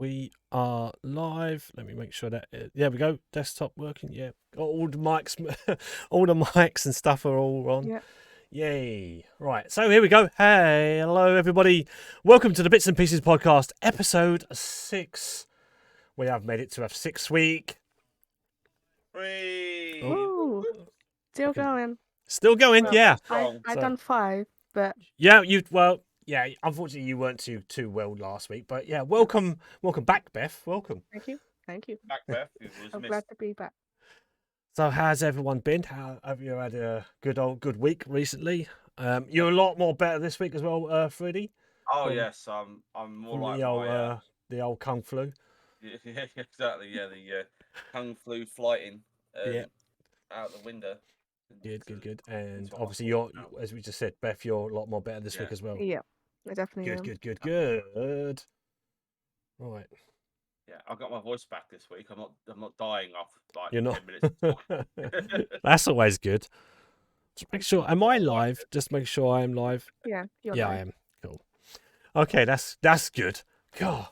We are live. Let me make sure that there we go. Desktop working. Yeah, all the mics, all the mics and stuff are all on. Yeah. Yay! Right, so here we go. Hey, hello everybody. Welcome to the Bits and Pieces podcast, episode 6. We have made it to our 6th week. Whee! Oh, Woo! Still okay. going. Still going. Well, Yeah. strong. I So- done 5, but Yeah, yeah. Unfortunately, you weren't too well last week, but yeah, welcome back, Beth. Welcome. thank you. Macbeth, who was I'm missed. glad to be back. So, how's everyone been? How have you had a good week recently? You're a lot more better this week as well, Freddie. Oh from- yes, I'm more From like the old kung flu. yeah, exactly. Yeah, the kung flu flighting Yeah. out the window. Good. And into obviously, hospital you're now. as we just said, Beth, you're a lot more better this week Yeah. as well. Yeah, I definitely am. Good. Right. Yeah, I got my voice back this week. I'm not dying off like You're not. 10 minutes of talking. That's always good. Just make sure. Am I I like live? it. Just make sure I am live. Yeah, you're Yeah, I live. am. Cool. Okay, that's good. God,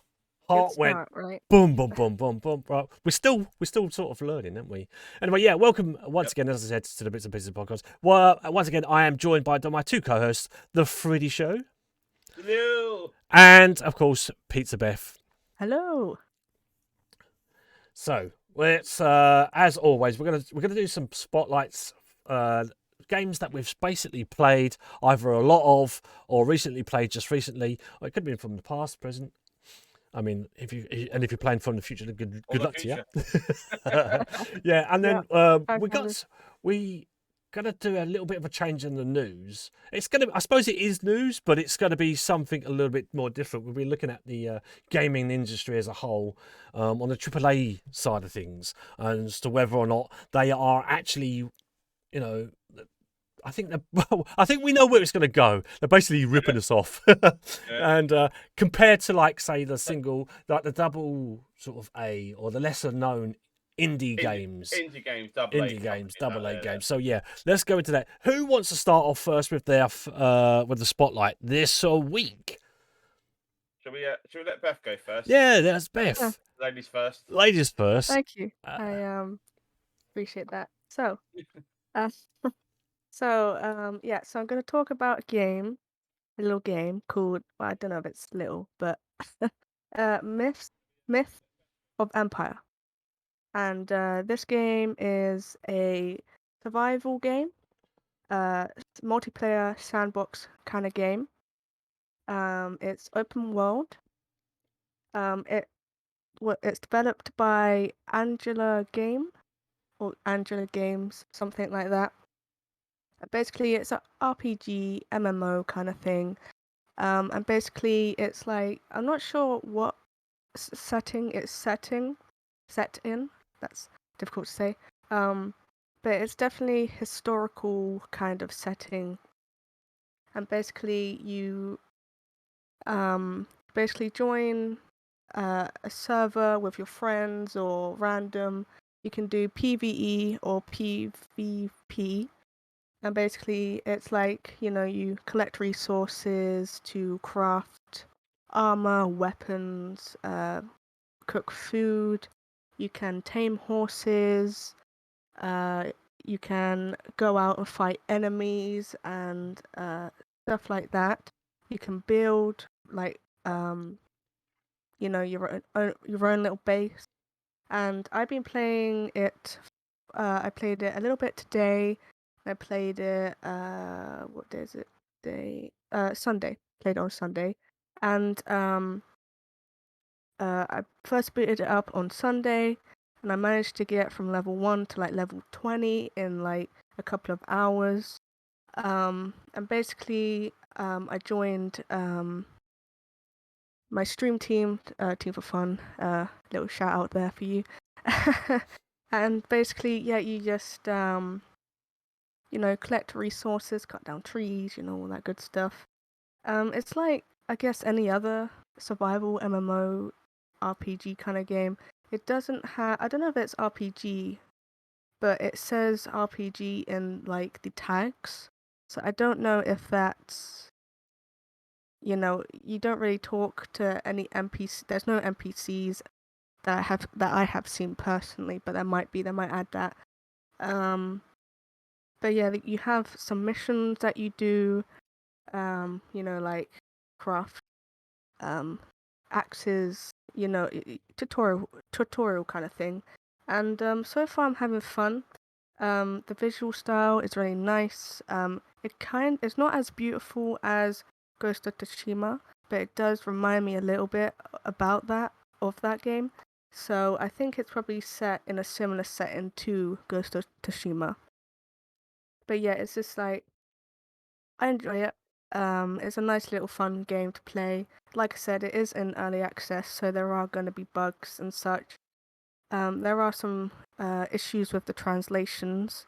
Good heart went start, right? boom. Right, we're still sort of learning, aren't we? Anyway, yeah. Welcome once again, as I said, to the Bits and Pieces podcast. Well, once again, I am joined by my two co-hosts, the Freddie Show, Hello. and of course, Pizza Beth. Hello. So let's, as always, we're gonna do some spotlights, games that we've basically played either a lot of or recently played just recently. Or it could have been from the past, present. I mean, if you're playing from the future, good Or the luck to you. future. Yeah, and then Okay. we gonna do a little bit of a change in the news. I suppose it is news, but it's gonna be something a little bit more different. We'll be looking at the gaming industry as a whole, on the AAA side of things, and as to whether or not they are actually, you know. I think we know where it's going to go. They're basically ripping us off, and compared to like say the double sort of A or the lesser known indie games, Indie games, double A games. So yeah, let's go into that. Who wants to start off first with with the spotlight this week? Should we let Beth go first? Yeah, that's Beth. Yeah. Ladies first. Ladies first. Thank you. I appreciate that. So, so I'm gonna talk about a little game called, well, I don't know if it's little, but Myth of Empire. And this game is a survival game, multiplayer sandbox kind of game. It's open world. It's developed by Angela Games, something like that. Basically, it's an RPG MMO kind of thing. And basically, it's like, I'm not sure what setting it's set in. That's difficult to say. But it's definitely historical kind of setting. And basically, you join a server with your friends or random. You can do PvE or PvP. And basically, it's like, you collect resources to craft armor, weapons, cook food. You can tame horses. You can go out and fight enemies and stuff like that. You can build like your own little base. And I've been playing it. I played it a little bit today. I played it. What day is it? Sunday. Played it on Sunday, and I first booted it up on Sunday, and I managed to get from level 1 to like level 20 in like a couple of hours. And basically, I joined my stream team, Team for Fun. Little shout out there for you. And basically, yeah, you just collect resources, cut down trees, all that good stuff. It's like, I guess, any other survival MMO RPG kind of game. It doesn't have, I don't know if it's RPG, but it says RPG in like the tags. So I don't know if that's you don't really talk to any NPC. There's no NPCs that I have seen personally, but they might add that. But yeah, you have some missions that you do, like craft axes, tutorial kind of thing. And so far I'm having fun. The visual style is really nice. It's not as beautiful as Ghost of Tsushima, but it does remind me a little bit about that game. So I think it's probably set in a similar setting to Ghost of Tsushima. But yeah, it's just like I enjoy it. It's a nice little fun game to play. Like I said, it is in early access, so there are going to be bugs and such. There are some issues with the translations,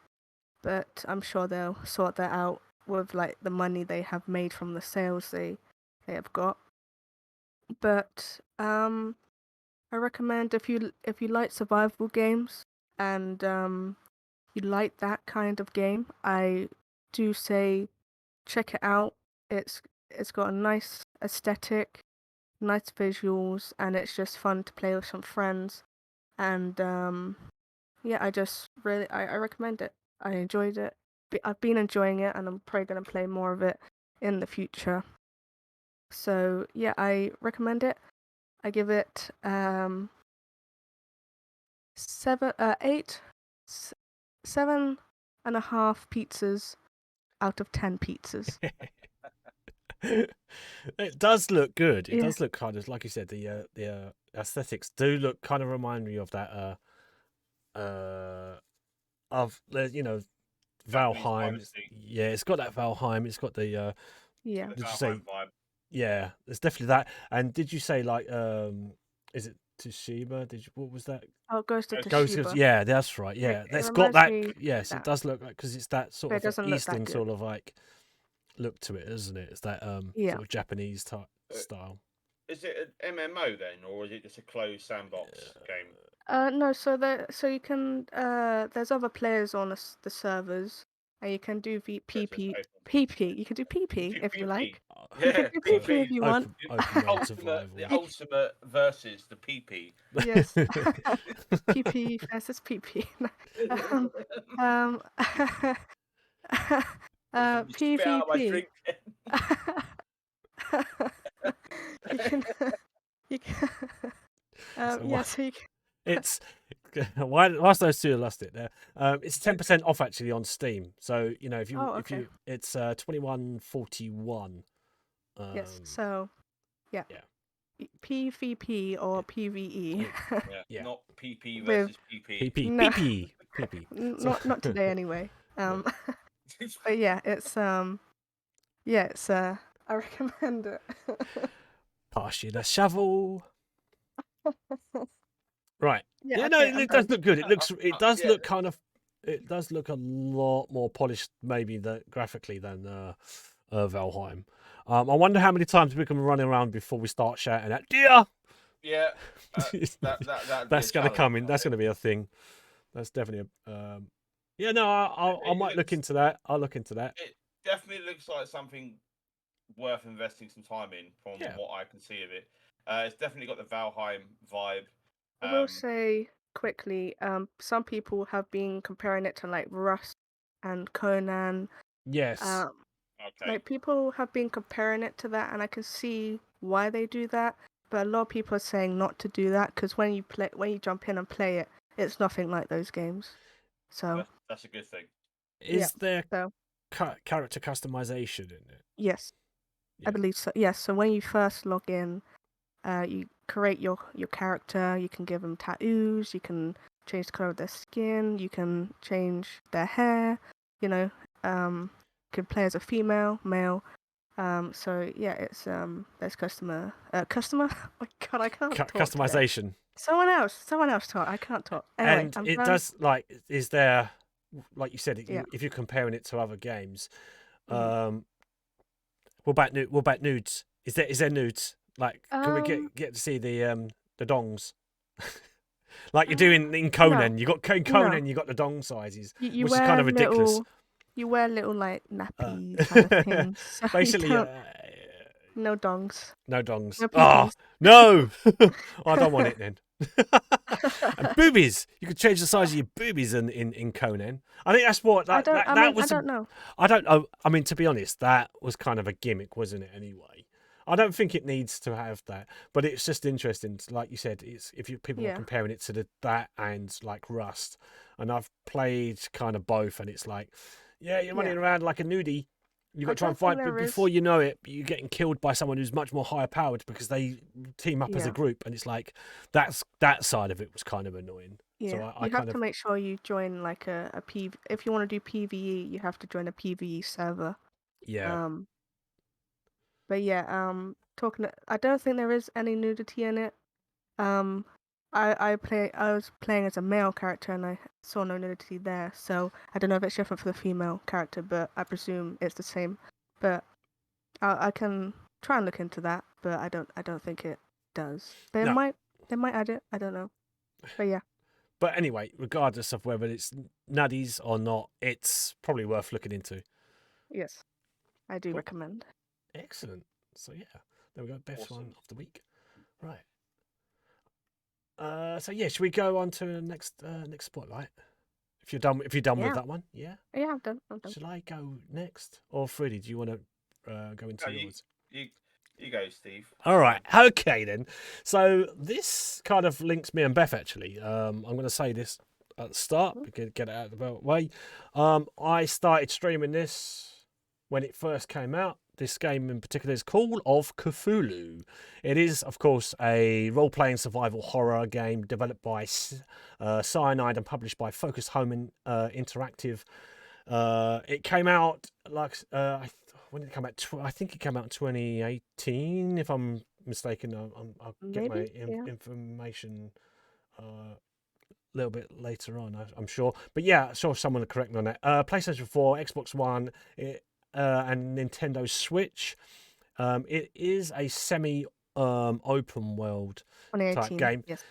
but I'm sure they'll sort that out with like the money they have made from the sales they have got. But I recommend if you like survival games and you like that kind of game, I do say check it out. It's got a nice aesthetic, nice visuals, and it's just fun to play with some friends. And yeah, I recommend it. I enjoyed it. I've been enjoying it, and I'm probably gonna play more of it in the future. So yeah, I recommend it. I give it 7.5 pizzas out of 10 pizzas. It does look good. It Yeah. does look kind of like you said. The aesthetics do look kind of remind me of that Valheim. Odyssey. Yeah, it's got that Valheim. It's got the Yeah. The Did you Valheim say? vibe. Yeah, there's definitely that. And did you say like is it Tsushima? What was that? Oh, Ghost of Ghost Tsushima. yeah, that's right. Yeah, It that's got reminds that. me Yes, it that, does look like because it's that sort but it of doesn't look that Eastern good. sort of like look to it, isn't it? It's that Yeah. sort of Japanese type style. Is it an MMO then, or is it just a closed sandbox game? No, so you can there's other players on the servers, and you can do PP. You can do PP if you like. You can Yeah, do PP if you want. Open world survival. The ultimate versus the PP. Yes. PP versus PP. um, Spit out my PvP. drink. You can you can So yeah, so you can it's whilst those two are lost it there. It's 10% off actually on Steam. So if you Oh, okay. it's 21.41. Yes, so yeah. Yeah. PvP or PvE. Yeah, not PP With- versus PP. PP. No. PP. PP. So- not today anyway. But yeah, it's I recommend it. Pass you the shovel. Right. Yeah, No, okay, I'm it does done. look good. It does Yeah. look kind of. It does look a lot more polished, maybe graphically than Valheim. I wonder how many times we can run around before we start shouting at deer. Yeah, that'd That's be a going to come in. challenge, That's I going to be a thing. That's definitely a. Yeah, no, I might look into that. I'll look into that. It definitely looks like something worth investing some time in, from Yeah. what I can see of it. It's definitely got the Valheim vibe. I will say quickly, some people have been comparing it to like Rust and Conan. Yes. Okay. Like people have been comparing it to that, and I can see why they do that. But a lot of people are saying not to do that because when you jump in and play it, it's nothing like those games. So that's a good thing. Is there so character customization in it? yes, Yeah. I believe so. Yes, so when you first log in, you create your character. You can give them tattoos. You can change the color of their skin. You can change their hair. You can play as a female, male. So yeah, it's there's customer. Oh my God, I can't talk today. Customization. Someone else talk. I can't talk. Anyway, And I'm it done. does is there, like you said, Yeah. if you're comparing it to other games, Mhm. what about nudes? Is there nudes? Like, can we get to see the dongs? Like you're doing in Conan, No. you got in Conan, you got the dong sizes, You which is wear kind of ridiculous. You wear little like nappy kind of things. So Basically, No dongs. No dongs. No Ah, peepees. no! I don't want it then. And boobies. You could change the size of your boobies in Conan. I think that's what I that don't. that, I that mean, was. I don't know. I don't know. I mean, to be honest, that was kind of a gimmick, wasn't it? Anyway, I don't think it needs to have that, but it's just interesting. Like you said, it's if people are Yeah. comparing it to that and like Rust, and I've played kind of both, and it's like, yeah, you're running around like a nudie. You got I to try and don't think fight, but there before is. you know it, you're getting killed by someone who's much more higher powered because they team up as a Yeah. group, and it's like that side of it was kind of annoying. So Yeah. I You kind have to of make sure you join like a PV. If you want to do PVE, you have to join a PVE server. yeah. But yeah. I don't think there is any nudity in it. Um. I was playing as a male character and I saw no nudity there, so I don't know if it's different for the female character, but I presume it's the same. But I can try and look into that, but I don't think it does. They No. might add it. I don't know. But yeah. But anyway, regardless of whether it's nuddies or not, it's probably worth looking into. Yes. I do Cool. recommend. Excellent. So yeah, there we go. Best one Awesome. of the week. Right. So yeah, should we go on to the next spotlight? If you're done with Yeah. that one, yeah. Yeah, I'm done. Shall I go next, or Freddie? Do you want to go into No, yours? you go, Steve. All right. Okay then. So this kind of links me and Beth actually. I'm going to say this at the start because get it out of the way. I started streaming this when it first came out. This game in particular is Call of Cthulhu. It is, of course, a role-playing survival horror game developed by Cyanide and published by Focus Home Interactive. It came out when did it come out? I think it came out in 2018, if I'm mistaken. I'll get my information a little bit later on, I'm sure. But yeah, sure, someone will correct me on that. PlayStation 4, Xbox One, and Nintendo Switch. It is a semi-open world type 2018. game. Yes.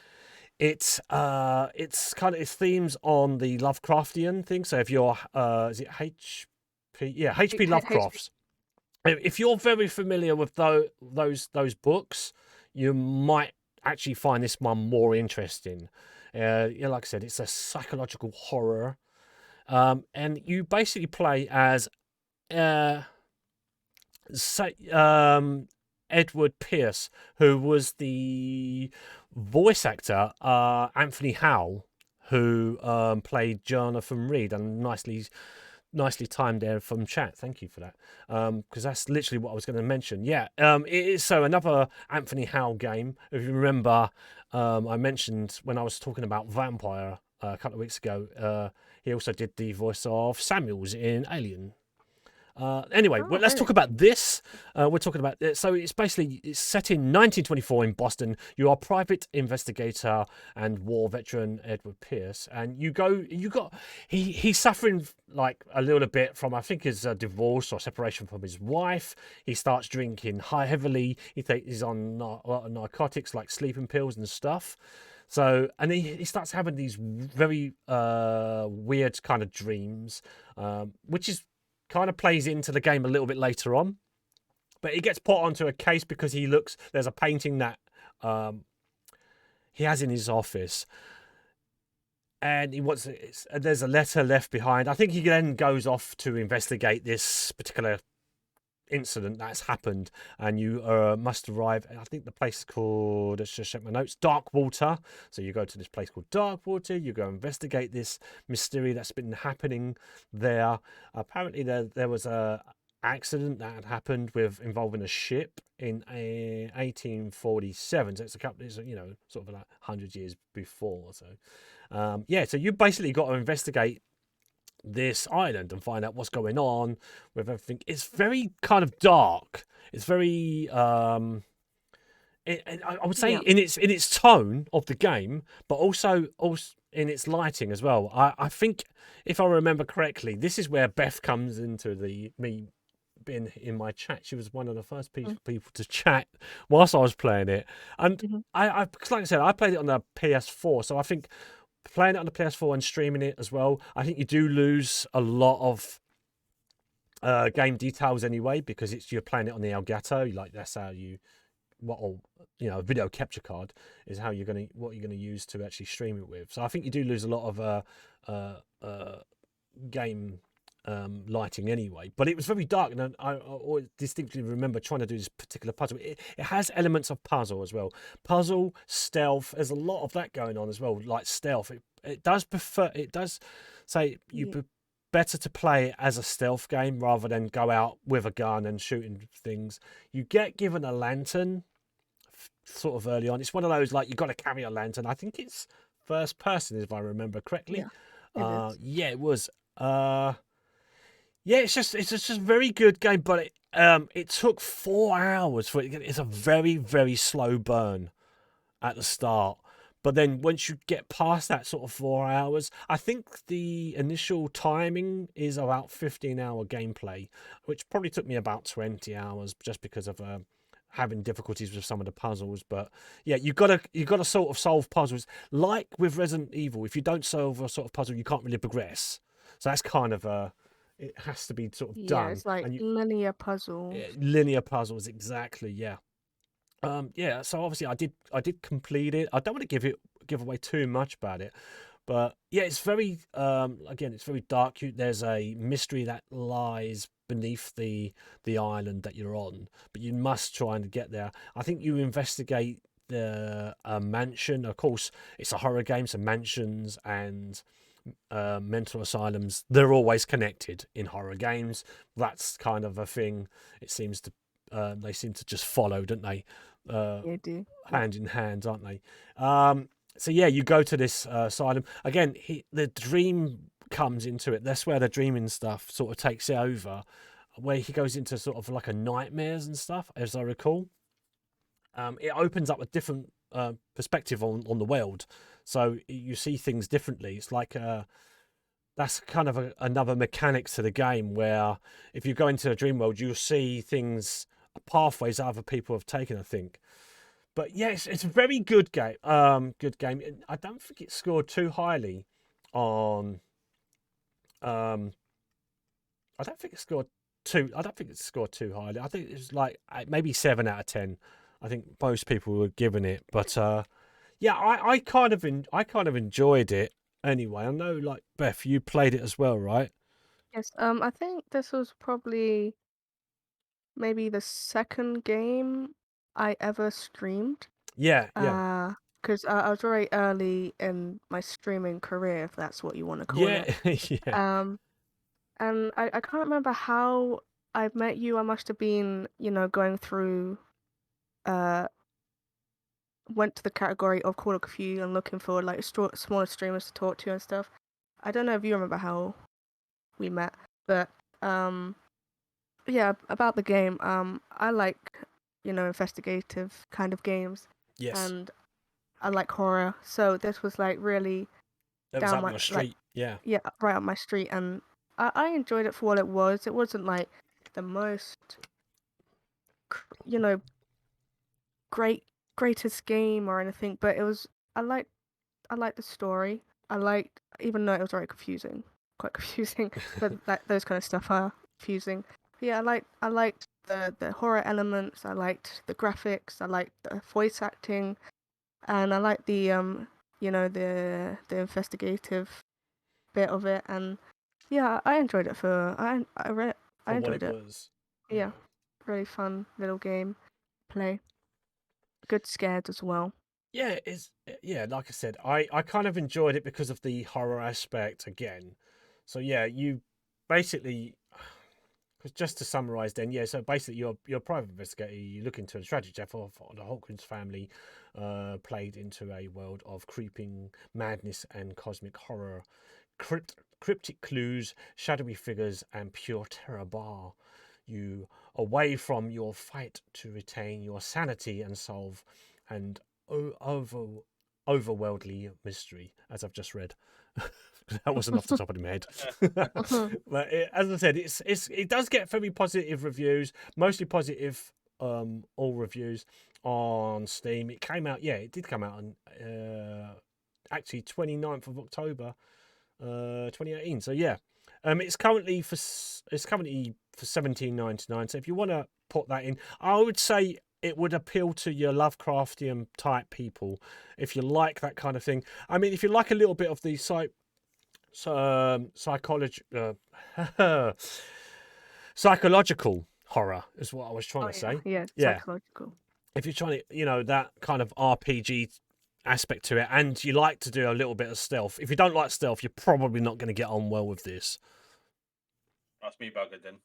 It's themes on the Lovecraftian thing. So if you're is it HP? Yeah, HP Lovecrafts. If you're very familiar with those books, you might actually find this one more interesting. Yeah, like I said, it's a psychological horror, and you basically play as Edward Pierce, who was the voice actor Anthony Howell, who played Jonathan Reed, and nicely timed there from chat. Thank you for that, because that's literally what I was going to mention. Yeah, it is so another Anthony Howell game. If you remember, I mentioned when I was talking about Vampire a couple of weeks ago. He also did the voice of Samuels in Alien. Anyway, well, let's talk about this. We're talking about so it's set in 1924 in Boston. You are a private investigator and war veteran Edward Pierce, and he's suffering like a little bit from, I think, his divorce or separation from his wife. He starts drinking heavily. He's on a lot of narcotics like sleeping pills and stuff. So, and he starts having these very weird kind of dreams, which is kind of plays into the game a little bit later on. But he gets put onto a case because there's a painting that he has in his office, and there's a letter left behind. I think he then goes off to investigate this particular incident that's happened, and you must arrive. I think the place is called, let's just check my notes, Darkwater. So you go to this place called Darkwater. You go investigate this mystery that's been happening there. Apparently there was a accident that had happened involving a ship in 1847. So it's sort of like 100 years before. So so you basically got to investigate this island and find out what's going on with everything. It's very kind of dark. It's very I would say in its tone of the game, but also in its lighting as well. I think, if I remember correctly, this is where Beth comes into me being in my chat. She was one of the first people to chat whilst I was playing it, and like I said, I played it on the PS4, so I think playing it on the PS4 and streaming it as well, I think you do lose a lot of game details anyway, because you're playing it on the Elgato. Like that's how a video capture card is what you're gonna use to actually stream it with. So I think you do lose a lot of game lighting anyway. But it was very dark, and I always distinctly remember trying to do this particular puzzle. It has elements of puzzle as well. Puzzle, stealth. There's a lot of that going on as well. Like stealth, it does say better to play it as a stealth game rather than go out with a gun and shooting things. You get given a lantern sort of early on. It's one of those like you got to carry a lantern. I think it's first person if I remember correctly. Yeah, yeah, it was. Yeah, it's just a very good game, but it took 4 hours for it. It's a very, very slow burn at the start. But then once you get past that sort of 4 hours, I think the initial timing is about 15-hour gameplay, which probably took me about 20 hours just because of having difficulties with some of the puzzles. But yeah, you gotta sort of solve puzzles. Like with Resident Evil, if you don't solve a sort of puzzle, you can't really progress. So that's kind of it has to be sort of yeah, done. it's like And linear puzzles. linear puzzles, exactly, yeah. Yeah, so obviously I did complete it. I don't want to give away too much about it, but yeah, it's very again, it's very dark. There's a mystery that lies beneath the island that you're on, but you must try and get there. I think you investigate the mansion. Of course, it's a horror game, so mansions and mental asylums, they're always connected in horror games. That's kind of a thing. It seems to they seem to just follow, don't they? They do. Hand in hand, aren't they? So yeah, you go to this asylum again. The dream comes into it. That's where the dreaming stuff sort of takes it over, where he goes into sort of like a nightmares and stuff, as I recall. It opens up a different perspective on the world, so you see things differently. It's like that's kind of another mechanic to the game, where if you go into a dream world, you'll see things, pathways other people have taken, I think. But yes, it's a very good game. Good game. I don't think it scored too highly on. I don't think it scored I don't think it scored too highly. I think it was like maybe 7 out of 10. I think most people were giving it, but yeah, I kind of enjoyed it anyway. I know, like Beth, you played it as well, right? Yes, I think this was probably maybe the second game I ever streamed. Yeah, yeah, Because I was very early in my streaming career, if that's what you want to call yeah, it. yeah. Um, and I can't remember how I met you. I must have been, going through, uh, went to the category of Call of Cthulhu and looking for like smaller streamers to talk to and stuff. I don't know if you remember how we met, but um, yeah, about the game. I like, investigative kind of games, Yes, and I like horror. So this was like really that was down up my your like street. Yeah, yeah, right up my street, and I enjoyed it for what it was. It wasn't like the most, you know, greatest game or anything, but it was. I liked the story. I liked, even though it was very confusing, quite confusing, but those kind of stuff are confusing. But yeah, I liked the horror elements. I liked the graphics. I liked the voice acting, and I liked the investigative bit of it. And yeah, I enjoyed it I for what enjoyed it it. was. Yeah, really fun little game play. Good scared as well. Yeah, yeah, like I said, I kind of enjoyed it because of the horror aspect again. So yeah, you basically, 'cause just to summarize then, yeah, so basically you're a private investigator, you look into the tragic death of the Hawkins family, played into a world of creeping madness and cosmic horror, cryptic clues, shadowy figures, and pure terror bar you away from your fight to retain your sanity and solve and overworldly mystery, as I've just read. That wasn't off the top of my head. But as I said, it does get very positive reviews, mostly positive, all reviews on Steam. It came out, yeah, it did come out on actually 29th of October 2018. So yeah, It's currently for $17.99. So if you want to put that in, I would say it would appeal to your Lovecraftian type people if you like that kind of thing. I mean, if you like a little bit of the psychology, psychological horror is what I was trying Oh to yeah, say. yeah, Yeah, psychological. if you're trying to, that kind of RPG aspect to it, and you like to do a little bit of stealth. If you don't like stealth, you're probably not going to get on well with this. That's me buggered then.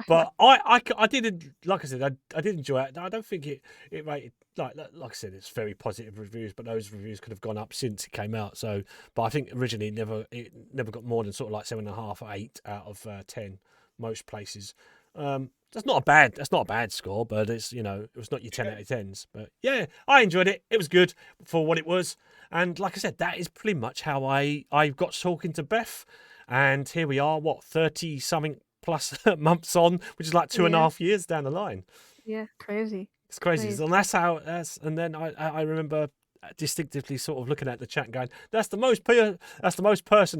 But I did, like I said, I did enjoy it. I don't think it rated, like I said, it's very positive reviews, but those reviews could have gone up since it came out. So, but I think originally it never got more than sort of like 7.5 or 8 out of 10 most places. That's not a bad score, but it's it was not your 10 out of 10s. But yeah, I enjoyed it. It was good for what it was, and like I said, that is pretty much how I got talking to Beth. And here we are, 30 something plus months on, which is like 2.5 years down the line. Yeah, crazy. It's crazy. And that's how. And then I remember distinctively sort of looking at the chat and going, "That's the most person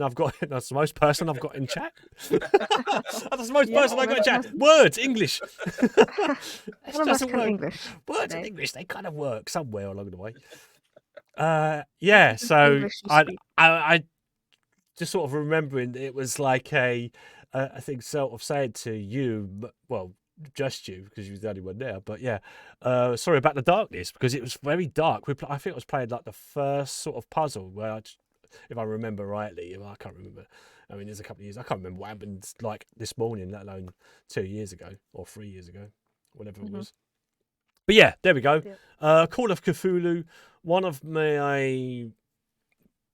I've got. That's the most person I've got in chat. That's the most person I got in chat. Words, English. It doesn't work. English. Words and English, they kind of work somewhere along the way. Yeah. So I just sort of remembering it was like I think sort of saying to you, well, just you because you was the only one there, but yeah, sorry about the darkness because it was very dark. I think I was playing like the first sort of puzzle where, if I remember rightly, I can't remember. I mean, there's a couple of years. I can't remember what happened like this morning, let alone 2 years ago or 3 years ago, whatever it was. But yeah, there we go. Call of Cthulhu, one of my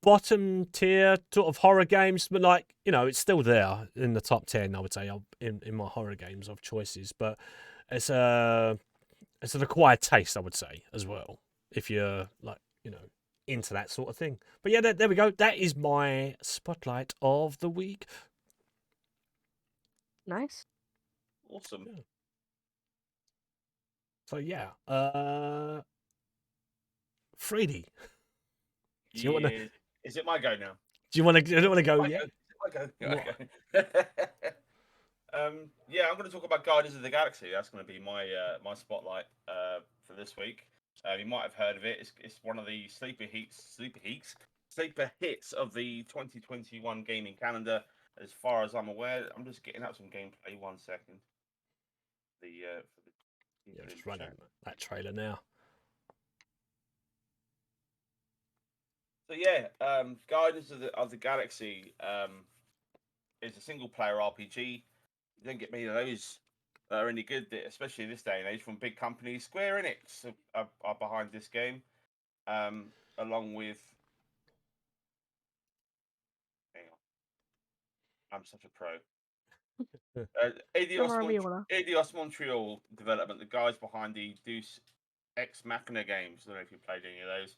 bottom tier sort of horror games, but like it's still there in the top 10, I would say, in my horror games of choices. But it's an acquired taste, I would say, as well, if you're like into that sort of thing. But yeah, there we go. That is my spotlight of the week. Nice. Awesome. Yeah. So yeah, 3D. Do you want to? Is it my go now? Do you want to? I don't want to go yet. Yeah, I'm going to talk about Guardians of the Galaxy. That's going to be my my spotlight for this week. You might have heard of it. It's one of the sleeper hits of the 2021 gaming calendar. As far as I'm aware, I'm just getting out some gameplay. 1 second. Just running that trailer now. So yeah, Guardians of the Galaxy is a single player RPG. You don't get many of those that are any good, especially this day and age, from big companies. Square Enix are behind this game, along with. Hang on, I'm such a pro. Eidos Montreal development, the guys behind the Deus Ex Machina games. I don't know if you played any of those.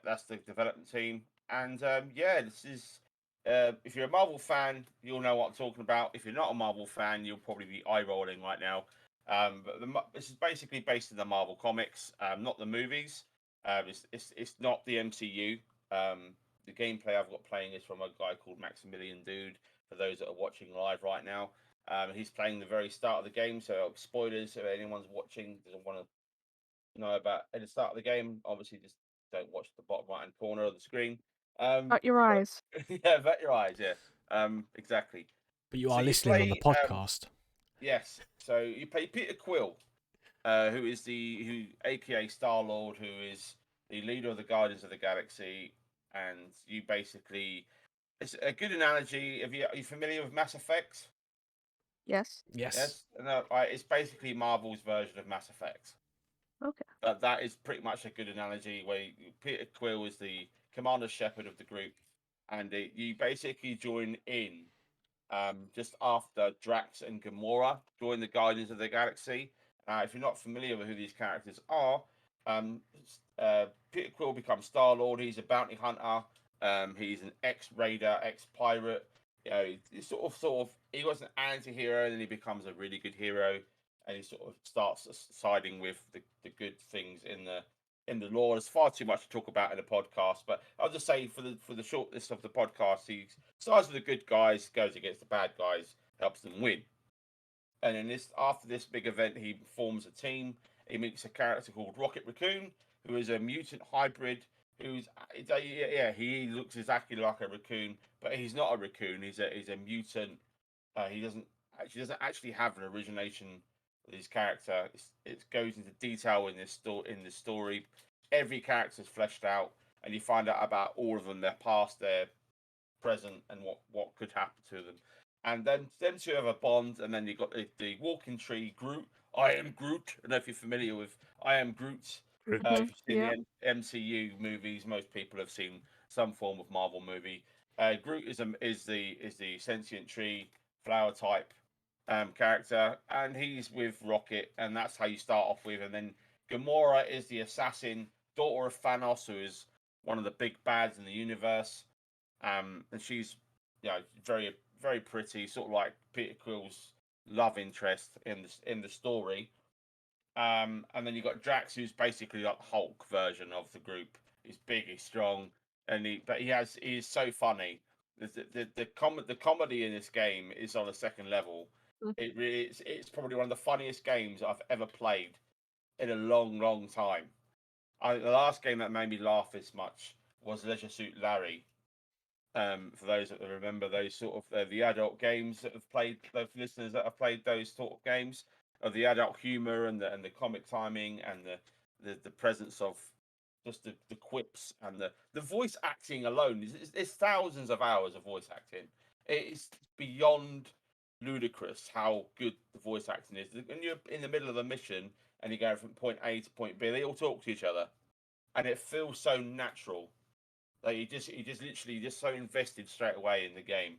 That's the development team, and yeah, this is. If you're a Marvel fan, you'll know what I'm talking about. If you're not a Marvel fan, you'll probably be eye rolling right now. But this is basically based in the Marvel comics, not the movies. It's not the MCU. The gameplay I've got playing is from a guy called Maximilian Dude. For those that are watching live right now, he's playing the very start of the game. So spoilers if anyone's watching doesn't want to know about at the start of the game. Obviously, just don't watch the bottom right hand corner of the screen. Vet your eyes. Yeah, vet your eyes. Yeah, exactly. But you are listening on the podcast. Yes. So you play Peter Quill, who AKA Star Lord, who is the leader of the Guardians of the Galaxy, and you basically. It's a good analogy. Are you familiar with Mass Effect? Yes. Yes. No, it's basically Marvel's version of Mass Effect. Okay. But that is pretty much a good analogy where Peter Quill is the commander shepherd of the group, and you basically join in just after Drax and Gamora join the Guardians of the Galaxy. If you're not familiar with who these characters are, Peter Quill becomes Star Lord. He's a bounty hunter. He's an ex-raider, ex-pirate. You know, he sort of he was an anti-hero, and then he becomes a really good hero, and he sort of starts siding with the good things in in the lore. There's far too much to talk about in a podcast, but I'll just say for the short list of the podcast, he sides with the good guys, goes against the bad guys, helps them win. And in this, after this big event, he forms a team. He meets a character called Rocket Raccoon, who is a mutant hybrid. He looks exactly like a raccoon, but he's not a raccoon. He's a mutant. He doesn't actually have an origination with his character. It goes into detail in this story. Every character is fleshed out, and you find out about all of them, their past, their present, and what could happen to them. And then them two have a bond, and then you got the walking tree Groot. I am Groot. I don't know if you're familiar with I am Groot. If you've seen Yeah. the MCU movies, most people have seen some form of Marvel movie. Groot is the sentient tree flower type character, and he's with Rocket, and that's how you start off with. And then Gamora is the assassin, daughter of Thanos, who is one of the big bads in the universe. And she's, very very pretty, sort of like Peter Quill's love interest in the story. And then you got Drax, who's basically like the Hulk version of the group. He's big, he's strong, but he is so funny. The comedy in this game is on a second level. Mm. It's probably one of the funniest games I've ever played in a long time. The last game that made me laugh this much was Leisure Suit Larry. For those that remember those sort of the adult games that have played, those listeners that have played those sort of games, of the adult humor and the comic timing and the presence of just the quips and the voice acting alone. There's thousands of hours of voice acting. It is beyond ludicrous how good the voice acting is. When you're in the middle of a mission and you go from point A to point B, they all talk to each other, and it feels so natural. Like you just literally just so invested straight away in the game.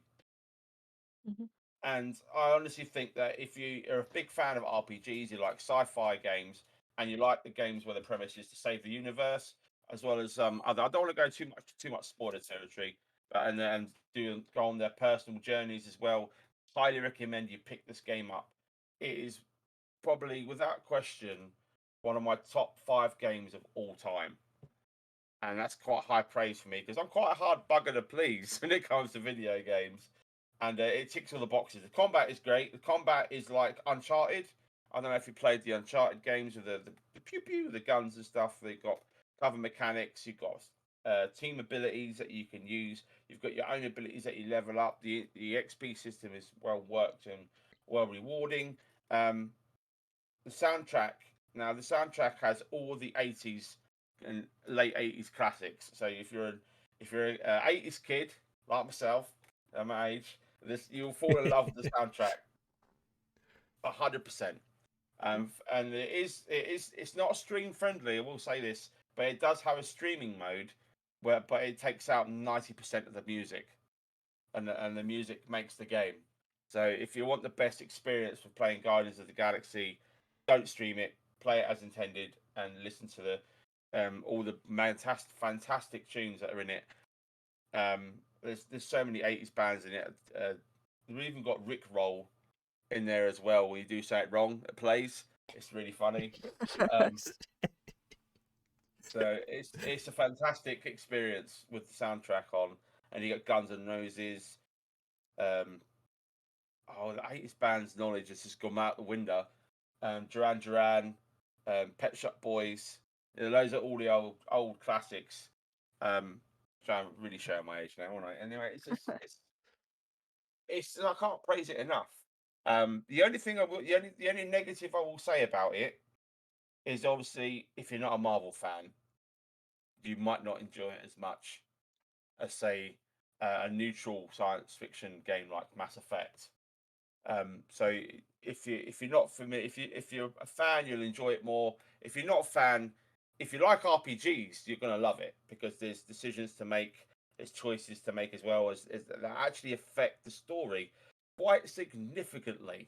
Mhm. And I honestly think that if you are a big fan of RPGs, you like sci-fi games, and you like the games where the premise is to save the universe, as well as other. I don't want to go too much spoiler territory, but and go on their personal journeys as well. Highly recommend you pick this game up. It is probably, without question, one of my top 5 games of all time. And that's quite high praise for me because I'm quite a hard bugger to please when it comes to video games. And it ticks all the boxes. The combat is great. The combat is like Uncharted. I don't know if you played the Uncharted games with the pew pew, the guns and stuff. They've got cover mechanics. You've got team abilities that you can use. You've got your own abilities that you level up. The XP system is well worked and well rewarding. The soundtrack. Now the soundtrack has all the 80s and late 80s classics. So if you're a 80s kid like myself at my age, you'll fall in love with the soundtrack 100%. And it's not stream friendly. I will say this, but it does have a streaming mode but it takes out 90% of the music, and the music makes the game. So if you want the best experience for playing Guardians of the Galaxy, don't stream it. Play it as intended and listen to all the fantastic tunes that are in it. There's so many 80s bands in it. We've even got Rick Roll in there as well. When you do say it wrong, it plays. It's really funny. So it's a fantastic experience with the soundtrack on, and you got Guns N' Roses. The 80s bands knowledge has just gone out the window. Duran Duran, Pet Shop Boys. Those are all the old classics. So I'm really showing my age now, aren't I? Anyway, I can't praise it enough. The only thing the only negative I will say about it is obviously if you're not a Marvel fan, you might not enjoy it as much as say a neutral science fiction game like Mass Effect. So if you're not familiar, if you're a fan, you'll enjoy it more. If you're not a fan, if you like RPGs, you're gonna love it because there's decisions to make, there's choices to make as well as that actually affect the story quite significantly.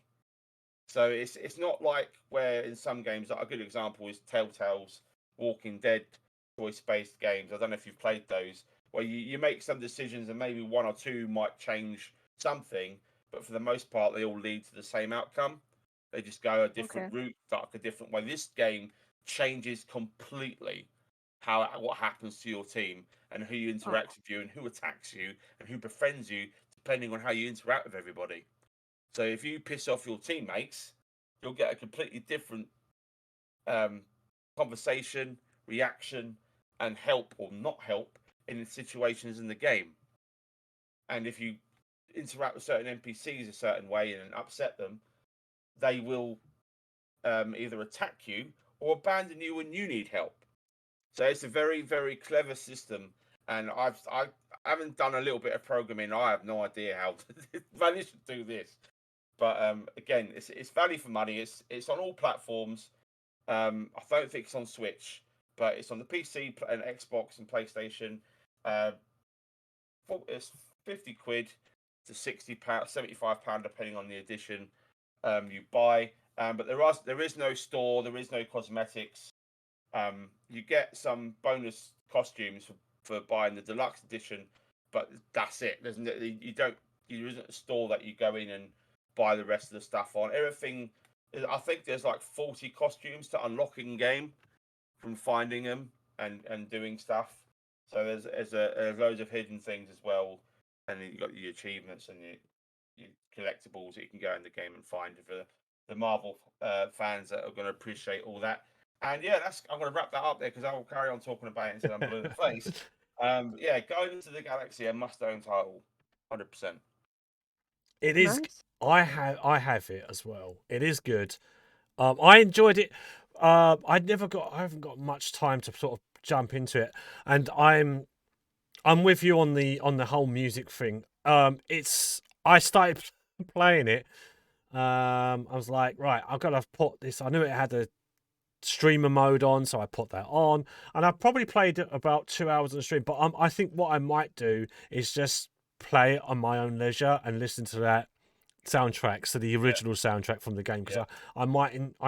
So it's not like where in some games, like a good example is Telltale's Walking Dead choice-based games. I don't know if you've played those, where you make some decisions and maybe one or two might change something, but for the most part, they all lead to the same outcome. They just go a different route, like a different way. This game changes completely. what happens to your team and who Oh, interacts with you and who attacks you and who befriends you, depending on how you interact with everybody. So if you piss off your teammates, you'll get a completely different um, conversation, reaction, and help or not help in situations in the game. And if you interact with certain NPCs a certain way and upset them, they will either attack you or abandon you when you need help. So it's a very, very clever system. And I haven't done a little bit of programming. I have no idea how to manage to do this. But again, it's value for money. It's on all platforms. I don't think it's on Switch, but it's on the PC and Xbox and PlayStation. Uh, it's 50 quid to £60, £75 depending on the edition you buy. But there is no store, there is no cosmetics. You get some bonus costumes for buying the deluxe edition, but that's it. There isn't a store that you go in and buy the rest of the stuff on. Everything, I think there's like 40 costumes to unlock in game from finding them and doing stuff. So there's loads of hidden things as well, and you got your achievements and your collectibles that you can go in the game and find for the Marvel fans that are going to appreciate all that. And yeah, I'm going to wrap that up there because I will carry on talking about it until I'm blue in the face. Yeah, Guardians of the Galaxy, a must-own title, 100%. It is. nice. I have it as well. It is good. I enjoyed it. I haven't got much time to sort of jump into it, and I'm with you on the whole music thing. I started playing it. I was like, right, I've got to put this. I knew it had a streamer mode on, so I put that on, and I probably played it about 2 hours on the stream. But I think what I might do is just play it on my own leisure and listen to that soundtrack, so the original soundtrack from the game, because I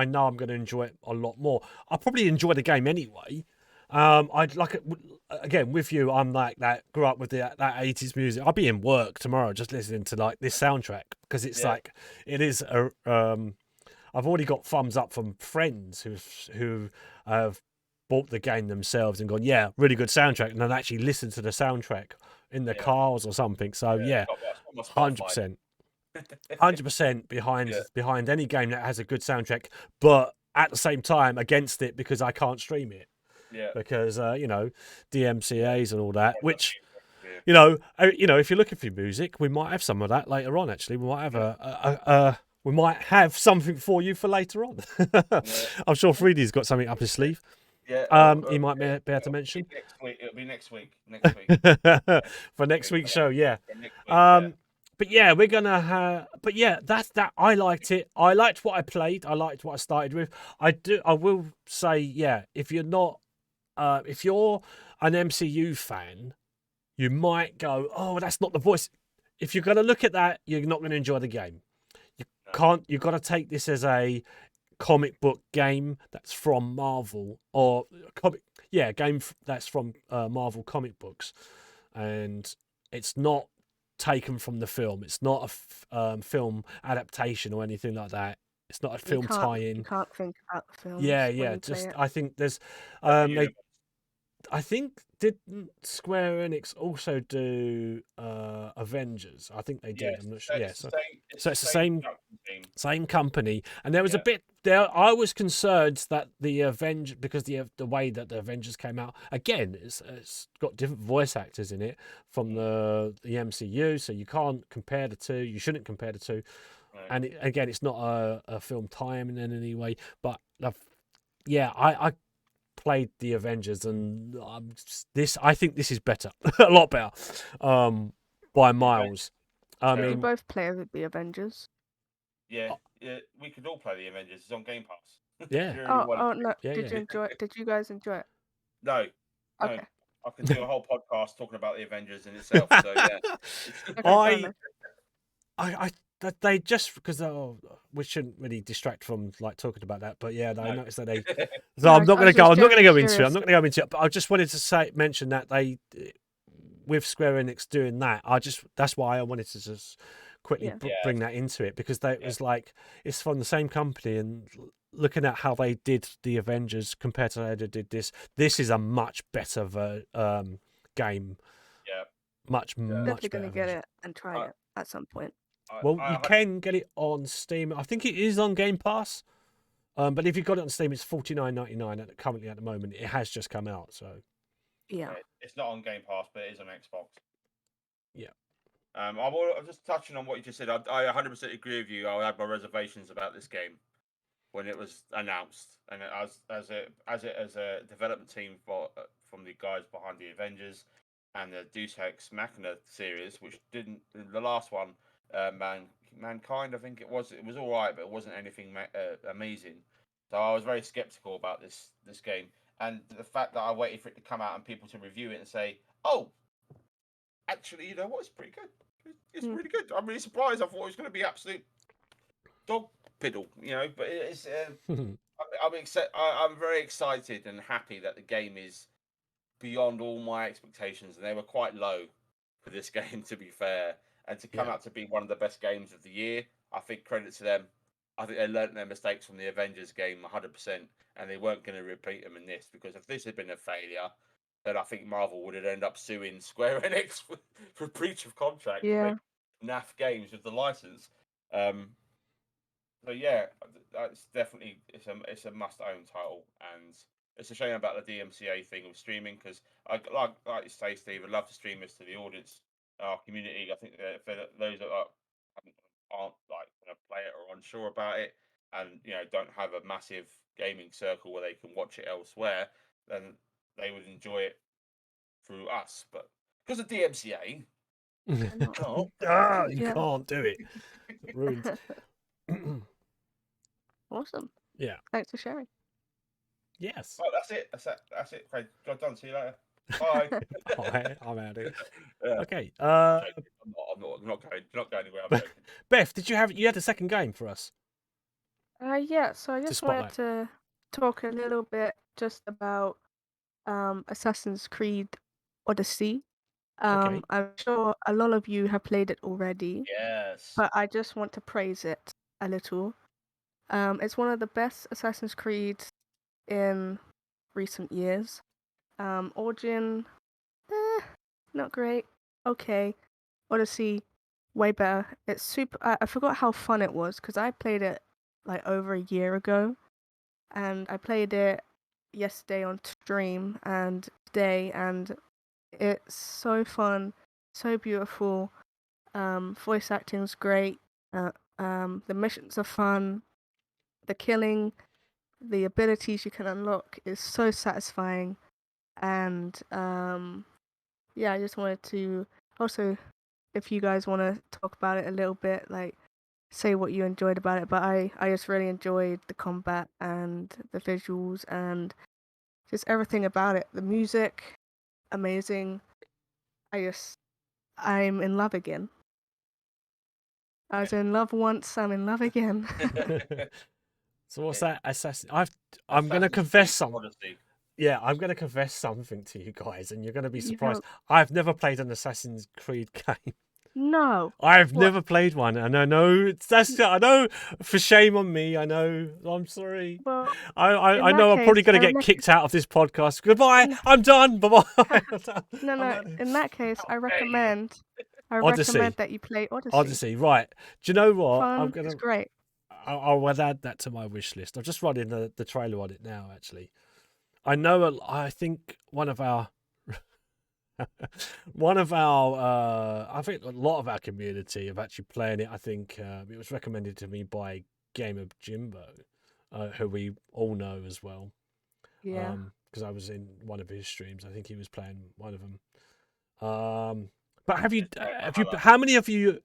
know I'm going to enjoy it a lot more. I'll probably enjoy the game anyway. I'd like it again with you. I'm like that. Grew up with that 80s music. I'll be in work tomorrow just listening to like this soundtrack because it's like it is a. I've already got thumbs up from friends who have bought the game themselves and gone, yeah, really good soundtrack, and then actually listen to the soundtrack in their cars or something. So yeah, Got my Spotify. 100%. 100% behind any game that has a good soundtrack, but at the same time against it because I can't stream it. Yeah. Because DMCA's and all that, which Yeah. if you're looking for music, we might have some of that later on. Actually, we might have we might have something for you for later on. I'm sure 3D's got something up his sleeve. Yeah. He might be able to mention Next week. It'll be next week. Next week. for next week's show. Yeah. For next week, But yeah, we're gonna have. But yeah, that's that. I liked it. I liked what I played. I liked what I started with. I will say, yeah. If you're not, if you're an MCU fan, you might go, "Oh, that's not the voice." If you're gonna look at that, you're not gonna enjoy the game. You can't. You've got to take this as a comic book game that's from Marvel or that's from Marvel comic books, and it's not taken from the film. It's not a film adaptation or anything like that. It's not a film tie-in. You can't think about the films. Yeah. when you play Just it. I think there's I think didn't Square Enix also do Avengers? I think they did. I'm not sure. Yeah, so it's the same company. And there was a bit there. I was concerned that the Avengers, because the way that the Avengers came out again, it's got different voice actors in it from the MCU, so you can't compare the two. You shouldn't compare the two. Right. And again, it's not a film tie-in in any way. But I played the Avengers, and I think this is better, a lot better, by miles. I We mean, both play the Avengers. Yeah, we could all play the Avengers. It's on Game Pass. Yeah. No! Yeah, Did you enjoy it? Did you guys enjoy it? No. Okay. I could do a whole podcast talking about the Avengers in itself. So yeah. Okay, they just because we shouldn't really distract from like talking about that, but yeah, I noticed that they. So I'm not going to go. I'm not going to go into it. I'm not going to go into it. But I just wanted to mention that they, with Square Enix doing that, that's why I wanted to just quickly bring that into it, because it was like it's from the same company, and looking at how they did the Avengers compared to how they did this is a much better game. Yeah. Much Definitely better gonna get version. it and try I- it at some point. Well, you I can get it on Steam. I think it is on Game Pass. But if you've got it on Steam, it's $49.99 currently at the moment. It has just come out, so Yeah. It's not on Game Pass, but it is on Xbox. yeah. I'm just touching on what you just said. I 100% agree with you. I had my reservations about this game when it was announced, and as a development team from the guys behind the Avengers and the Deus Ex Machina series, which didn't the last one, Mankind, I think it was all right, but it wasn't anything amazing. So I was very skeptical about this game, and the fact that I waited for it to come out and people to review it and say, "Oh, actually, you know what? It's pretty good. It's really good." I'm really surprised. I thought it was going to be absolute dog piddle, but it's. I'm very excited and happy that the game is beyond all my expectations, and they were quite low for this game, to be fair. And to come Yeah. out to be one of the best games of the year, I think credit to them. I think they learnt their mistakes from the Avengers game 100%, and they weren't going to repeat them in this, because if this had been a failure, then I think Marvel would have ended up suing Square Enix for breach of contract for Yeah. making naff games with the license. So yeah, it's definitely it's a must own title, and it's a shame about the DMCA thing with streaming, because I like you say, Steve, I'd love to stream this to the audience, our community. I think that for those that aren't like going to play it or unsure about it, and don't have a massive gaming circle where they can watch it elsewhere, then they would enjoy it through us. But because of DMCA, can't. You Yeah. can't do it. Ruined. Awesome. Yeah. Thanks for sharing. Yes. Well, that's it. That's it, Craig. Job done. See you later. Bye. I'm out of here. Yeah. Okay. I'm not going anywhere. I'm joking. Beth, you had a second game for us Yeah, so I to just spotlight? wanted to talk a little bit just about Assassin's Creed Odyssey. Okay. I'm sure a lot of you have played it already, Yes. but I just want to praise it a little. It's one of the best Assassin's Creeds in recent years. Origin, not great. Okay. Odyssey, way better. It's super. I forgot how fun it was because I played it like over a year ago, and I played it yesterday on stream and today, and it's so fun, so beautiful. Voice acting's great. The missions are fun. The killing, the abilities you can unlock is so satisfying, and yeah, I just wanted to also, if you guys want to talk about it a little bit, like say what you enjoyed about it. But I just really enjoyed the combat and the visuals and just everything about it. The music, amazing. I'm in love again. I was in love once, I'm in love again. So what's Yeah. that? I'm gonna Assassin's confess Creed something. Odyssey. Yeah, I'm gonna confess something to you guys, and you're gonna be You surprised. know, I've never played an Assassin's Creed game. no. I've What? never played one, and I know I know, for shame on me. I know. I'm sorry. Well, in I that know I'm probably case, gonna I get recommend. kicked out of this podcast. Goodbye. No, I'm done. Bye bye. no. In that case, How dare you? I recommend Odyssey. that you play Odyssey. Odyssey. Right. Do you know what? Fun is great. I'll add that to my wish list. I'm just running the trailer on it now. Actually, I know. I think one of our I think a lot of our community have actually playing it. I think it was recommended to me by Gamer Jimbo, who we all know as well. Yeah. Because I was in one of his streams. I think he was playing one of them. But have you how many of the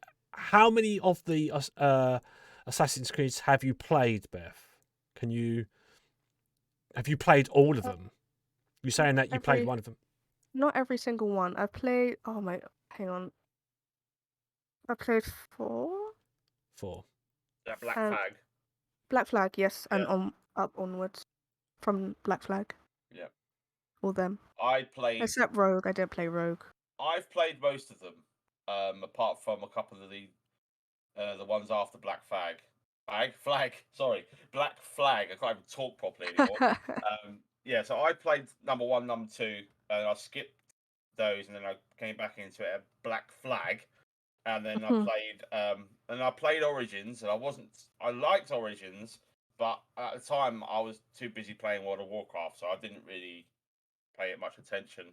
Assassin's Creeds have you played, Beth? Have you played all of them? You're saying that you played one of them? Not every single one. I played. Oh my. Hang on. I played 4. 4. That Black And Flag. Black Flag, yes, and Yeah. up onwards from Black Flag. Yeah. All them. I played. Except Rogue. I didn't play Rogue. I've played most of them, apart from a couple of the ones after Black Flag. Black Flag. I can't even talk properly anymore. Yeah, so I played number 1, number 2, and I skipped those, and then I came back into it at Black Flag, and then I played Origins, and I liked Origins, but at the time I was too busy playing World of Warcraft, so I didn't really pay it much attention.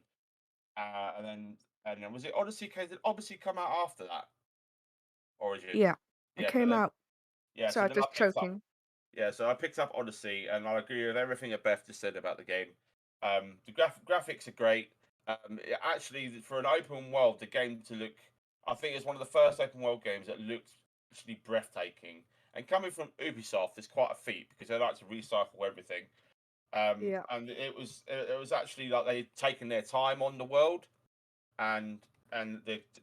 And then was it Odyssey? Did Odyssey come out after that? Origins. Yeah, it Yeah. So came then, out. yeah. So Sorry, then I just picked up. choking. Yeah. So I picked up Odyssey, and I agree with everything that Beth just said about the game. The graphics are great. Actually, for an open world, the game to look, I think it's one of the first open world games that looked actually breathtaking. And coming from Ubisoft is quite a feat because they like to recycle everything. Yeah. And it was actually like they'd taken their time on the world, and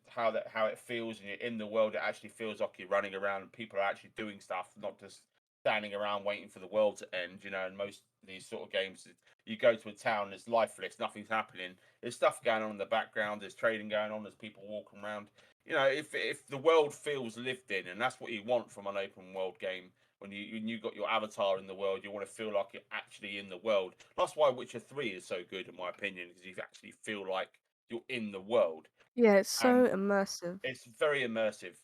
how it feels, and you're in the world. It actually feels like you're running around and people are actually doing stuff, not just standing around waiting for the world to end. And most of these sort of games, you go to a town, there's lifeless, nothing's happening. There's stuff going on in the background. There's trading going on. There's people walking around. If the world feels lived in, and that's what you want from an open world game. When you got your avatar in the world, you want to feel like you're actually in the world. That's why Witcher 3 is so good, in my opinion, because you actually feel like you're in the world, Yeah, it's and so immersive. it's very immersive.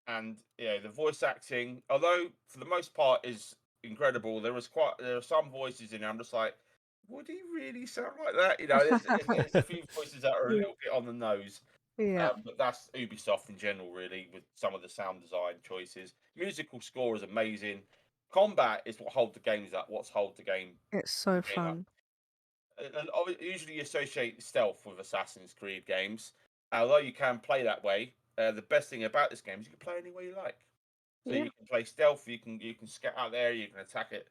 And the voice acting, although for the most part is incredible, there are some voices in there I'm just like, would he really sound like that? There's a few voices that are a Yeah. little bit on the nose. Yeah. But that's Ubisoft in general, really, with some of the sound design choices. Musical score is amazing. Combat is what holds the games up. What's hold the game It's so game up. fun. And usually you associate stealth with Assassin's Creed games. Although you can play that way, the best thing about this game is you can play any way you like. So Yeah. you can play stealth, you can scout out there, you can attack it.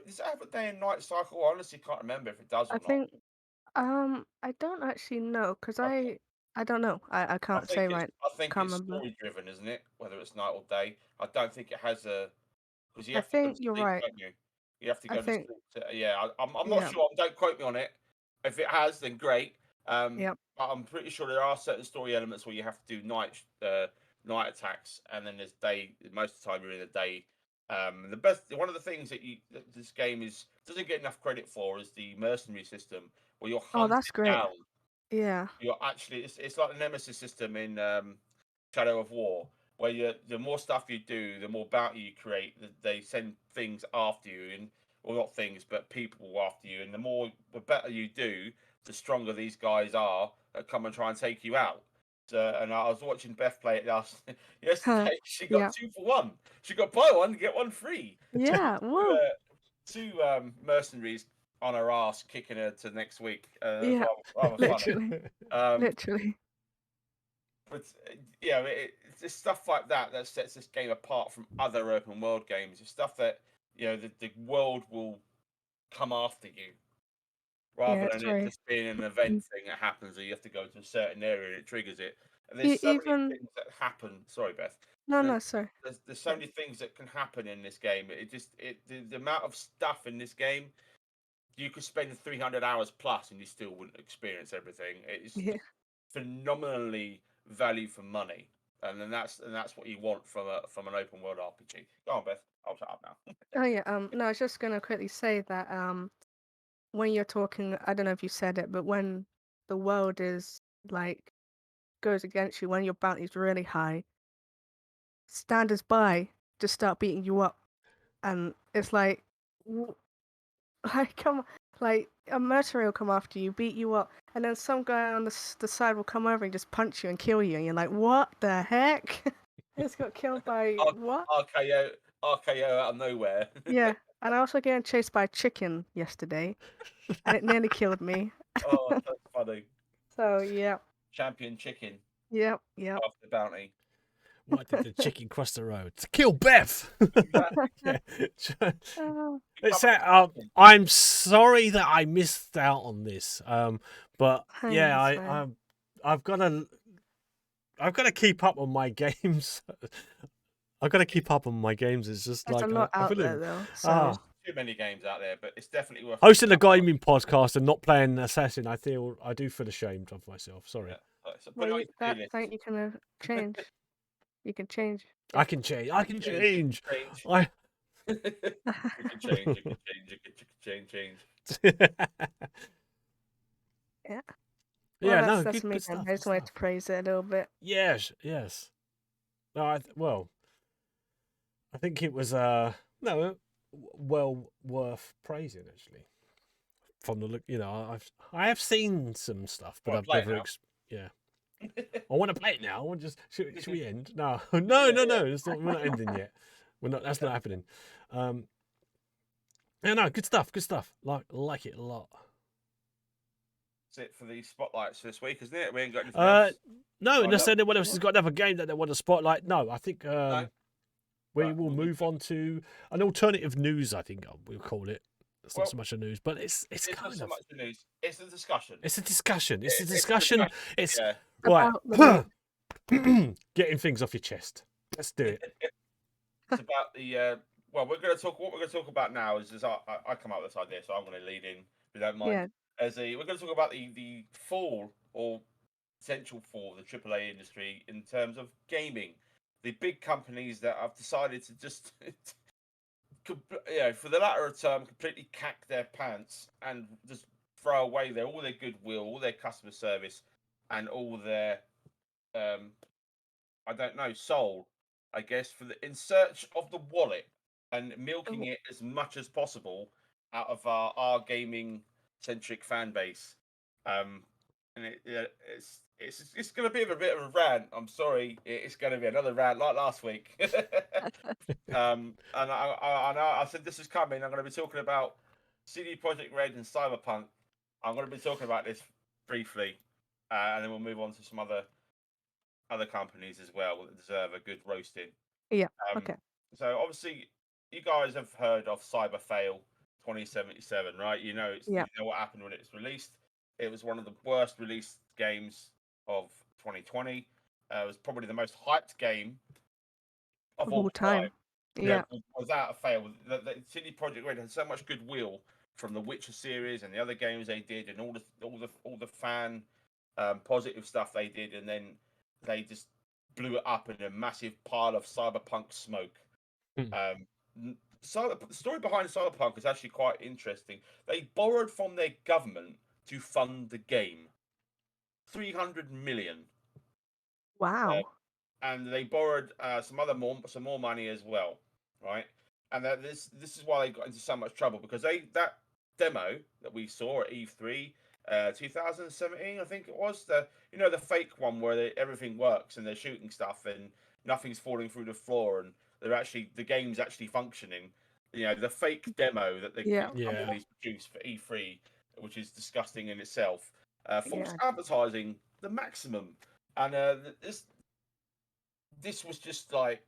Does it have a day and night cycle? I honestly can't remember if it does I or not. think I don't actually know because Okay. I don't know. I I can't think say it's right. I think Can't it's remember. story driven, isn't it? Whether it's night or day. I don't think it has a because you I have to go to think you're sleep, right. don't you? You have to I go to think sleep. I'm not yeah. sure. Don't quote me on it. If it has, then great. Yeah. But I'm pretty sure there are certain story elements where you have to do night attacks, and then there's day. Most of the time, you're in the day. One of the things that this game doesn't get enough credit for is the mercenary system, where you're Oh, hunted that's great. down. Yeah. You're actually it's like the nemesis system in Shadow of War, where the more stuff you do, the more bounty you create. They send things after you, and well, not things, but people after you, and the better you do, the stronger these guys are that come and try and take you out. And I was watching Beth play it Huh. yesterday. She got Yeah. 2 for 1. She got buy one get one free. Yeah. Two, Woo. mercenaries on her ass, kicking her to next week. It was Yeah. rather funny. Literally. Um, Literally. but it's just stuff like that sets this game apart from other open world games. It's stuff that the world will come after you, Yeah. rather It's than it very. just being an event thing that happens, or you have to go to a certain area and it triggers it. And there's so many Even things that happen. Sorry, Beth. no, There's, no, sorry. there's so many things that can happen in this game. The amount of stuff in this game, you could spend 300 hours plus and you still wouldn't experience everything. It's Yeah. phenomenally value for money, and that's what you want from an open world RPG. Go on, Beth. I'll shut up now. Oh yeah. No, I was just gonna quickly say that when you're talking, I don't know if you said it, but when the world is like goes against you, when your bounty's really high, standers by just start beating you up, and it's like, like come, like a mercenary will come after you, beat you up, and then some guy on the side will come over and just punch you and kill you, and you're like, what the heck? It's got killed by what? RKO out of nowhere. Yeah, and I also getting chased by a chicken yesterday, and it nearly killed me. Oh, that's funny. So yeah, Champion chicken yep. after bounty. Why did the chicken cross the road? To kill Beth! Yeah. It's I'm sorry that I missed out on this. But yeah, I've got to keep up on my games. I've got to keep up on my games. It's just There's like a lot I out feel there though. So Too many games out there, but it's definitely worth hosting a gaming podcast and not playing Assassin. I do feel ashamed of myself. Sorry. Yeah. So put well, it on your to-do list. think you can change. You can change. I can change. I can change. Change. I. You can change. You can change. You can change. Yeah. Yeah, Well, no, that's good, me good then. stuff. I Good just wanted to stuff. praise it a little bit. Yes, yes. No, well, I think it was well worth praising actually. From the look, I have seen some stuff, but Wanna I've play it never. now? Yeah, I want to play it now. I want just should we end? No, no, no, no. It's not. We're not ending yet. We're not. That's not happening. Yeah, no, good stuff. Good stuff. Like it a lot. That's it for the spotlights this week, isn't it? We ain't got anything else. No, lined unless up? anyone else has got another game that they want to spotlight. No, I think No. we Right, will we'll move on to an alternative news. I think we'll call it. It's not Well, so much a news, but it's It's not kind so of much the news. It's the discussion. it's a discussion. It's a It's a discussion. discussion. It's Yeah. right. About the Getting things off your chest. Let's do it. It's about the. Well, we're going to talk. What we're going to talk about now is I come up with this idea, so I'm going to lead in. If you don't mind. Yeah. We're going to talk about the fall or potential fall of the AAA industry in terms of gaming. The big companies that have decided to just, for the latter term, completely cack their pants and just throw away all their goodwill, all their customer service, and all their I don't know, soul, I guess, in search of the wallet and milking Oh, it as much as possible out of our gaming centric fan base. Um, and it's going to be a bit of a rant. I'm sorry, it's going to be another rant like last week. And I said this is coming. I'm going to be talking about CD Projekt Red and Cyberpunk. I'm going to be talking about this briefly, and then we'll move on to some other companies as well that deserve a good roasting. yeah. Um, Okay. so obviously, you guys have heard of Cyber Fail 2077, right? You know, Yeah. you know what happened when it was released. It was one of the worst released games of 2020. It was probably the most hyped game of Of all all time. Yeah, Yeah. without a fail. The CD Projekt Red had so much goodwill from the Witcher series and the other games they did, and all the fan positive stuff they did, and then they just blew it up in a massive pile of cyberpunk smoke. So the story behind Cyberpunk is actually quite interesting. They borrowed from their government to fund the game, 300 million, uh, Wow. and they borrowed some more money as well, right? And this is why they got into so much trouble because that demo that we saw at E3 2017, I think it was the fake one where everything works and they're shooting stuff and nothing's falling through the floor and the game's actually functioning. The fake demo that the Yeah. Yeah. companies produced for E3, which is disgusting in itself. False Yeah. advertising, the maximum, and this was just like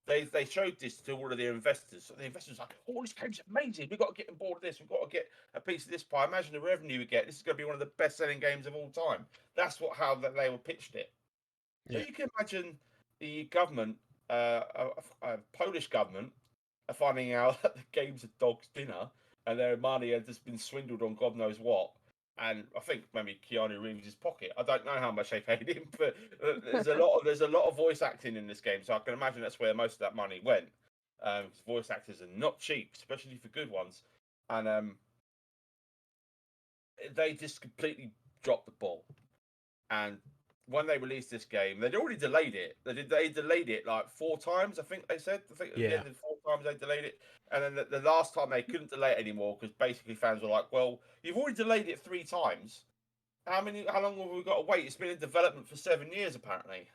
they showed this to all of their investors. So the investors were like, "Oh, this game's amazing. We've got to get on board with this. We've got to get a piece of this pie. Imagine the revenue we get. This is going to be one of the best-selling games of all time." That's how they were pitched it. So Yeah. you can imagine the government, a Polish government, are finding out that the game's a dog's dinner and their money had just been swindled on God knows what. And I think maybe Keanu Reeves' pocket. I don't know how much they paid him, but there's a lot of voice acting in this game, so I can imagine that's where most of that money went. Because voice actors are not cheap, especially for good ones, and they just completely dropped the ball. And when they released this game, they'd already delayed it. They delayed it like 4 times, I think they said. I think at the Yeah. end of 4 times they delayed it. And then the last time they couldn't delay it anymore because basically fans were like, "Well, you've already delayed it 3 times. How long have we got to wait? It's been in development for 7 years, apparently."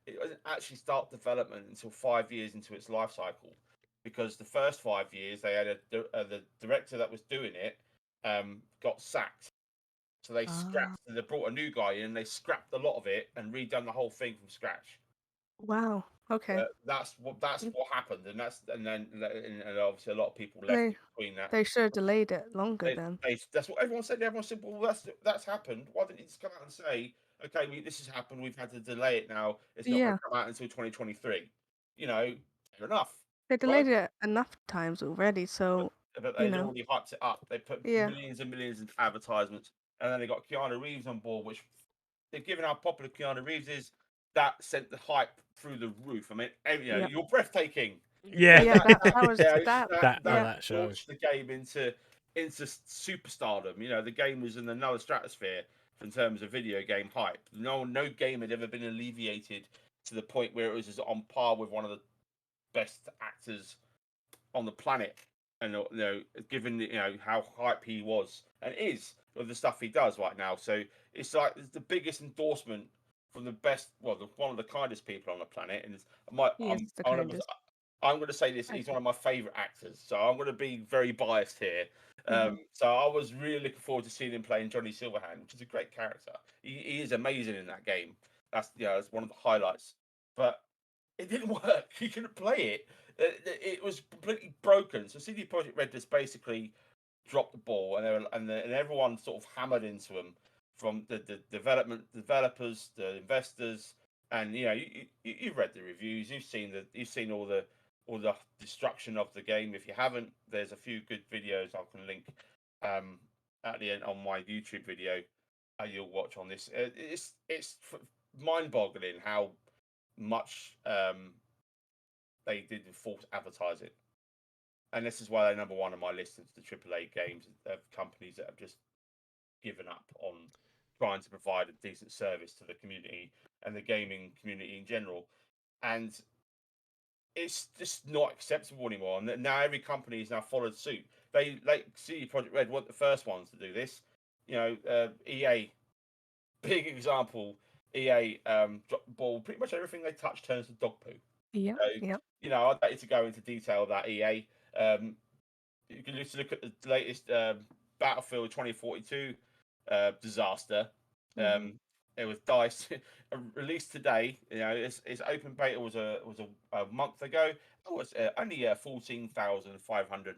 It didn't actually start development until 5 years into its life cycle, because the first 5 years they had the director that was doing it got sacked, so Ah. they brought a new guy in, they scrapped a lot of it and redone the whole thing from scratch. Wow. Okay. That's what happened, and obviously a lot of people left They in between that. they should have delayed it longer then. That's what everyone said. Everyone said, "Well, that's happened. Why didn't you just come out and say, okay, this has happened. We've had to delay it now. It's not going Yeah. to come out until 2023." Fair enough, They right? delayed it enough times already, But, so but you they'd know. already hyped it up. They put Yeah. millions and millions into advertisements, and then they got Keanu Reeves on board, which they've given how popular Keanu Reeves is. that sent the hype through the roof. I mean, Yep. you're breathtaking. Yeah. Yeah, that was that. That Yeah. show. Launched the game into superstardom. The game was in another stratosphere in terms of video game hype. No game had ever been alleviated to the point where it was just on par with one of the best actors on the planet. And given how hype he was and is with the stuff he does right now, so it's like it's the biggest endorsement from the best, one of the kindest people on the planet. And He is the kindest. I'm going to say this: he's one of my favorite actors, so I'm going to be very biased here. So I was really looking forward to seeing him playing Johnny Silverhand, which is a great character. He is amazing in that game. That's one of the highlights. But it didn't work. He couldn't play it. It was completely broken. So CD Projekt Red just basically dropped the ball, and everyone sort of hammered into them from the developers, the investors, and you've read the reviews. You've seen all the destruction of the game. If you haven't, there's a few good videos I can link at the end on my YouTube video. You'll watch on this. It's mind-boggling how much they did false advertise it, and this is why they're number one on my list of the AAA games of companies that have just given up on trying to provide a decent service to the community and the gaming community in general. And it's just not acceptable anymore. And now every company has now followed suit. They CD Projekt Red weren't the first ones to do this. EA, big example. EA dropped the ball. Pretty much everything they touch turns to dog poo. Yeah. So, Yeah. I don't need to go into detail about EA. You can just look at the latest Battlefield 2042 disaster. It was DICE released today. Its open beta was a month ago. It was only 14,500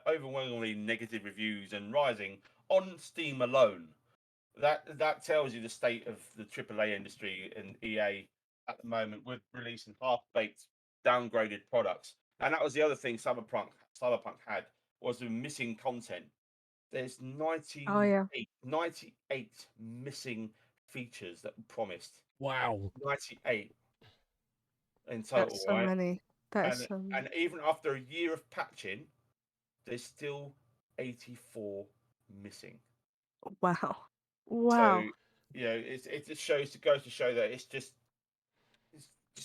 overwhelmingly negative reviews and rising on Steam alone. That tells you the state of the AAA industry and EA at the moment with releasing half-baked, downgraded products. And that was the other thing Cyberpunk had, was the missing content. There's Oh yeah. 98 missing features that were promised. Wow. 98 in total, That's so right? many. That is And so many. and even after a year of patching, there's still 84 missing. Wow. So Wow. it just goes to show that it's just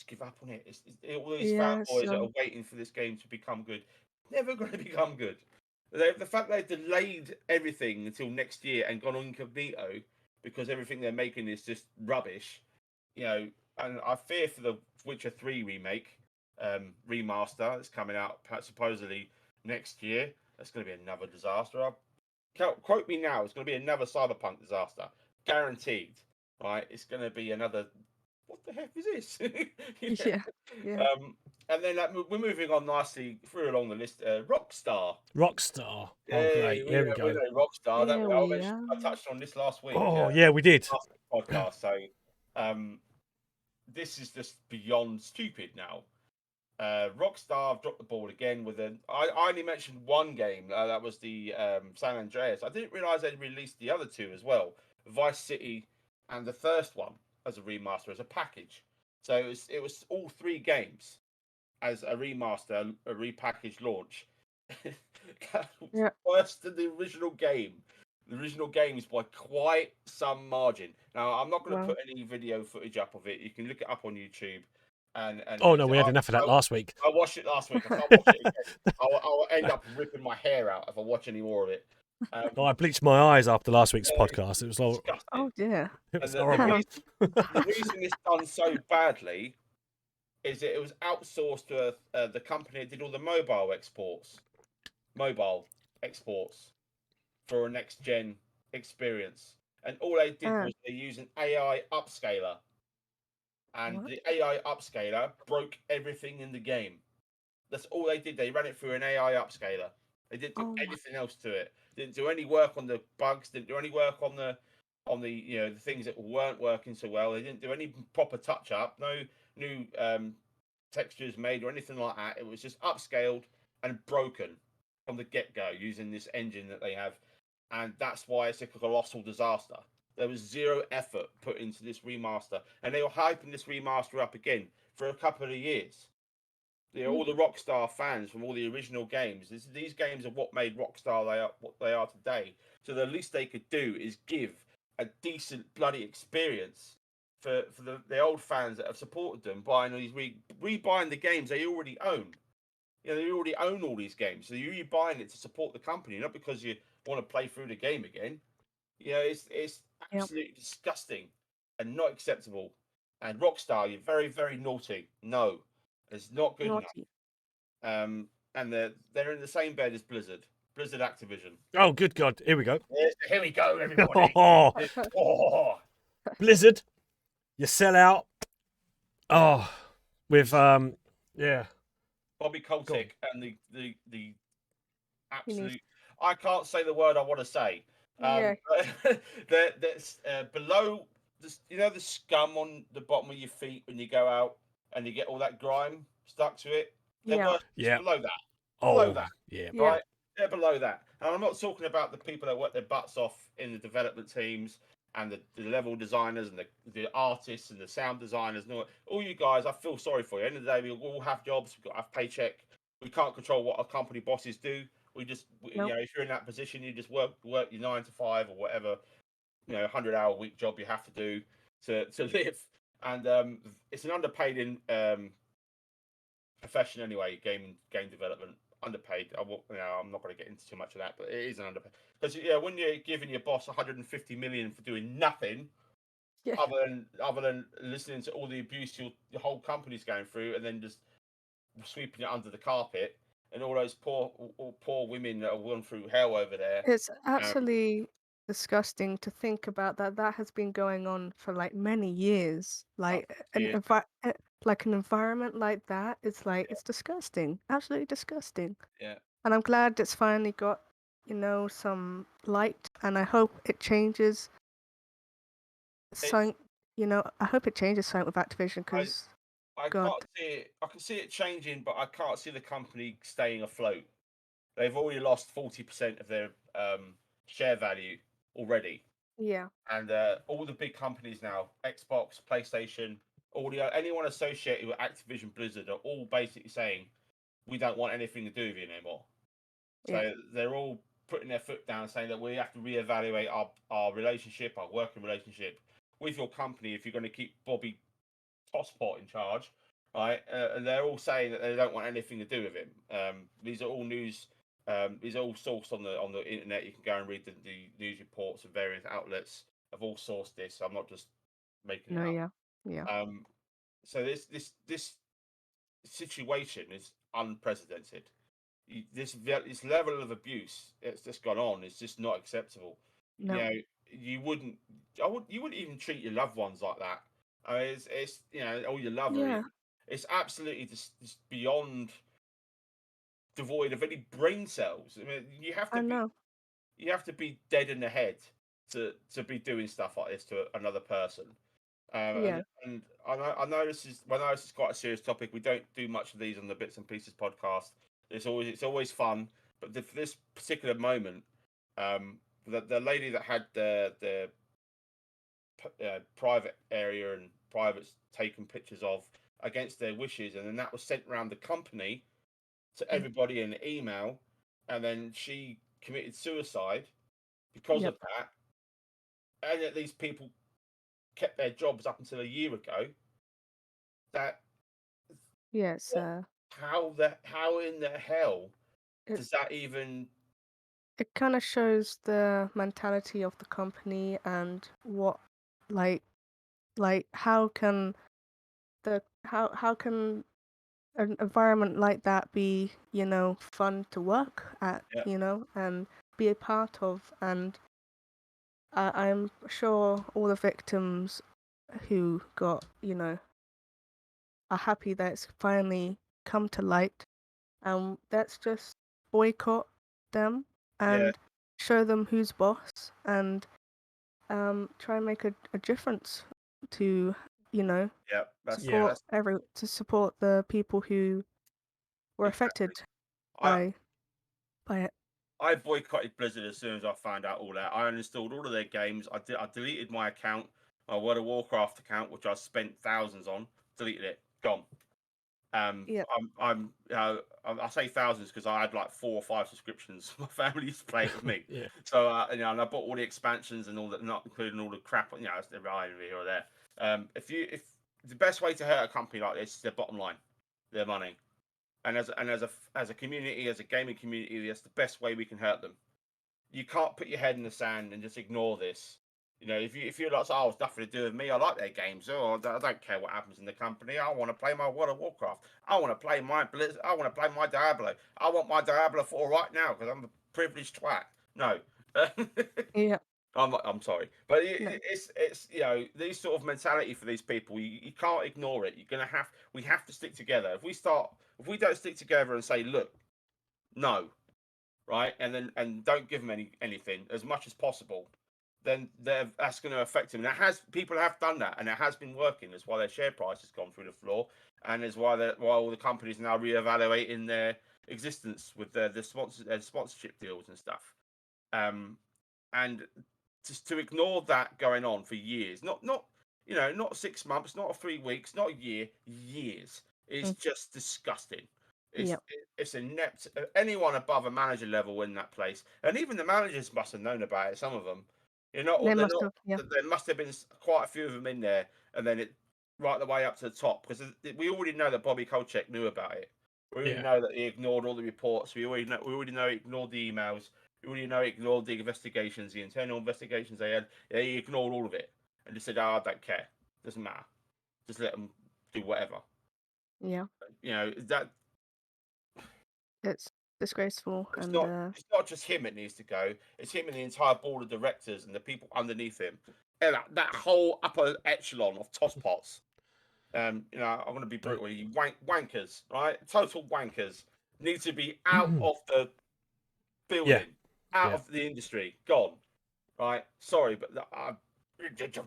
give up on it. All these Yeah. fanboys that are waiting for this game to become good, never going to become good. The fact they've delayed everything until next year and gone incognito because everything they're making is just rubbish, and I fear for the Witcher 3 remake, remaster that's coming out supposedly next year. That's going to be another disaster. Quote me now. It's going to be another Cyberpunk disaster, guaranteed. Right? It's going to be another. What the heck is this? Yeah. Yeah. And then we're moving on nicely through along the list. Rockstar. Rockstar. Yeah, Oh, great. Here we we go. know Rockstar. Here we are. I touched on this last week. Oh, yeah, we did. Last podcast. So, this is just beyond stupid now. Rockstar have dropped the ball again with I only mentioned one game. That was the San Andreas. I didn't realize they'd released the other two as well, Vice City and the first one as a remaster, as a package. So it was all three games as a remaster, a repackaged launch. Yeah. Worse than the original game. The original game is by quite some margin. Now, I'm not going to Wow. put any video footage up of it. You can look it up on YouTube. And Oh, no, we had enough of that last week. I watched it last week. I can't watch it again. I'll end up ripping my hair out if I watch any more of it. I bleached my eyes after last week's podcast. It was all, disgusting. Oh dear. it was And horrible. the reason it's done so badly is that it was outsourced to the company that did all the mobile exports for a next gen experience. And all they did was they used an AI upscaler. And What? the AI upscaler broke everything in the game. That's all they did. They ran it through an AI upscaler. They didn't do anything else to it. Didn't do any work on the bugs. Didn't do any work on the the things that weren't working so well. They didn't do any proper touch up. No new textures made or anything like that. It was just upscaled and broken from the get go using this engine that they have, and that's why it's a colossal disaster. There was zero effort put into this remaster, and they were hyping this remaster up again for a couple of years. All the Rockstar fans from all the original games. These games are what made Rockstar what they are today. So the least they could do is give a decent bloody experience for the old fans that have supported them, buying these rebuying the games they already own. They already own all these games, so you're buying it to support the company, not because you want to play through the game again. It's Yep. absolutely disgusting and not acceptable. And Rockstar, you're very, very naughty. No, it's not good enough. Naughty. And they're in the same bed as Blizzard Activision. Oh, good God. Here we go. Yes, here we go, everybody. Oh, Blizzard, you sell out. Oh, with yeah. Bobby Go on. Kotick and the He absolute. I can't say the word I want to say. Yeah. That's below. The scum on the bottom of your feet when you go out and you get all that grime stuck to it. They're Yeah. worse Yeah. below that. Oh, Below that. yeah. Yeah. Right? They're below that. And I'm not talking about the people that work their butts off in the development teams and the level designers and the artists and the sound designers and all you guys. I feel sorry for you. At the end of the day, we all have jobs. We've got to have paycheck. We can't control what our company bosses do. Nope. If you're in that position, you just work your 9 to 5 or whatever, 100-hour week job you have to do to live. And it's an underpaid profession anyway. Game development, underpaid. I'm not going to get into too much of that, but it is an underpaid because when you're giving your boss 150 million for doing nothing Yeah. other than listening to all the abuse your whole company's going through, and then just sweeping it under the carpet, and all those poor women that have gone through hell over there. It's absolutely disgusting to think about that. That has been going on for like many years. Like years. like an environment like that. It's like it's disgusting. Absolutely disgusting. Yeah. And I'm glad it's finally got, some light, and I hope it changes. I hope it changes something with Activision because I God. can't see it. I can see it changing, but I can't see the company staying afloat. They've already lost 40% of their share value already, Yeah. and all the big companies now, Xbox, PlayStation, anyone associated with Activision Blizzard are all basically saying we don't want anything to do with you anymore. So Yeah. they're all putting their foot down, saying that we have to reevaluate our relationship, our working relationship with your company if you're going to keep Bobby Tosspot in charge, right? And they're all saying that they don't want anything to do with him. These are all news. These are all sourced on the internet. You can go and read the news reports of various outlets have all sourced this. I'm not just making it No. up. Yeah. Yeah. So this situation is unprecedented. This level of abuse that's just gone on is just not acceptable. No. You wouldn't even treat your loved ones like that. I mean, it's all your love. Yeah. It's absolutely just beyond devoid of any brain cells. I mean, I know. you have to be dead in the head to be doing stuff like this to another person. Yeah. And I know this is quite a serious topic. We don't do much of these on the Bits and Pieces podcast. It's always fun, but for this particular moment, the lady that had the private area and privates taken pictures of against their wishes, and then that was sent around the company to everybody in the email, and then she committed suicide because Yep. of that, and yet these people kept their jobs up until a year ago. That Yes. how in the hell does that even? It kind of shows the mentality of the company and what, like how can how can an environment like that be, fun to work at, Yeah. and be a part of. And I'm sure all the victims who got, are happy that it's finally come to light. Let's just boycott them Yeah. and show them who's boss, and try and make a difference to, Yeah, support support the people who were affected I by it. I boycotted Blizzard as soon as I found out all that. I uninstalled all of their games. I deleted my account, my World of Warcraft account, which I spent thousands on. Deleted it, gone. Yeah. I say thousands because I had like 4 or 5 subscriptions. My family used to play it with me. Yeah. So and I bought all the expansions and all that, not including all the crap. It's the right here or there. If the best way to hurt a company like this is their bottom line, their money, and as a community, as a gaming community, that's the best way we can hurt them. You can't put your head in the sand and just ignore this. If you're like, oh, it's nothing to do with me. I like their games. Oh, I don't care what happens in the company. I want to play my World of Warcraft. I want to play my Blizz. I want to play my Diablo. I want my Diablo 4 right now because I'm a privileged twat. No. Yeah. I'm sorry, but No. it's these sort of mentality for these people. You can't ignore it. We have to stick together. If we don't stick together and say, look, no, right, and don't give them anything as much as possible, then that's going to affect them. And people have done that, and it has been working. That's why their share price has gone through the floor, and is why all the companies are now reevaluating their existence with their sponsorship deals and stuff. And just to ignore that going on for years, not 6 months, not 3 weeks, not a year, years, is just disgusting. Yep. It's inept. Anyone above a manager level in that place, and even the managers must have known about it. Some of them, They must have. Yeah. there must have been quite a few of them in there, and then it right the way up to the top, because we already know that Bobby Kolchak knew about it. We already know that he ignored all the reports. We already know he ignored the emails. We already know he ignored the investigations, the internal investigations they had. Yeah, he ignored all of it and just said, "Oh, I don't care. Doesn't matter. Just let them do whatever." Yeah. That It's disgraceful, it's and it's not just him that needs to go. It's him and the entire board of directors and the people underneath him. And that whole upper echelon of tosspots. I'm going to be brutal. You wankers, right? Total wankers need to be out of the building, out of the industry, gone. Right? Sorry, but I can't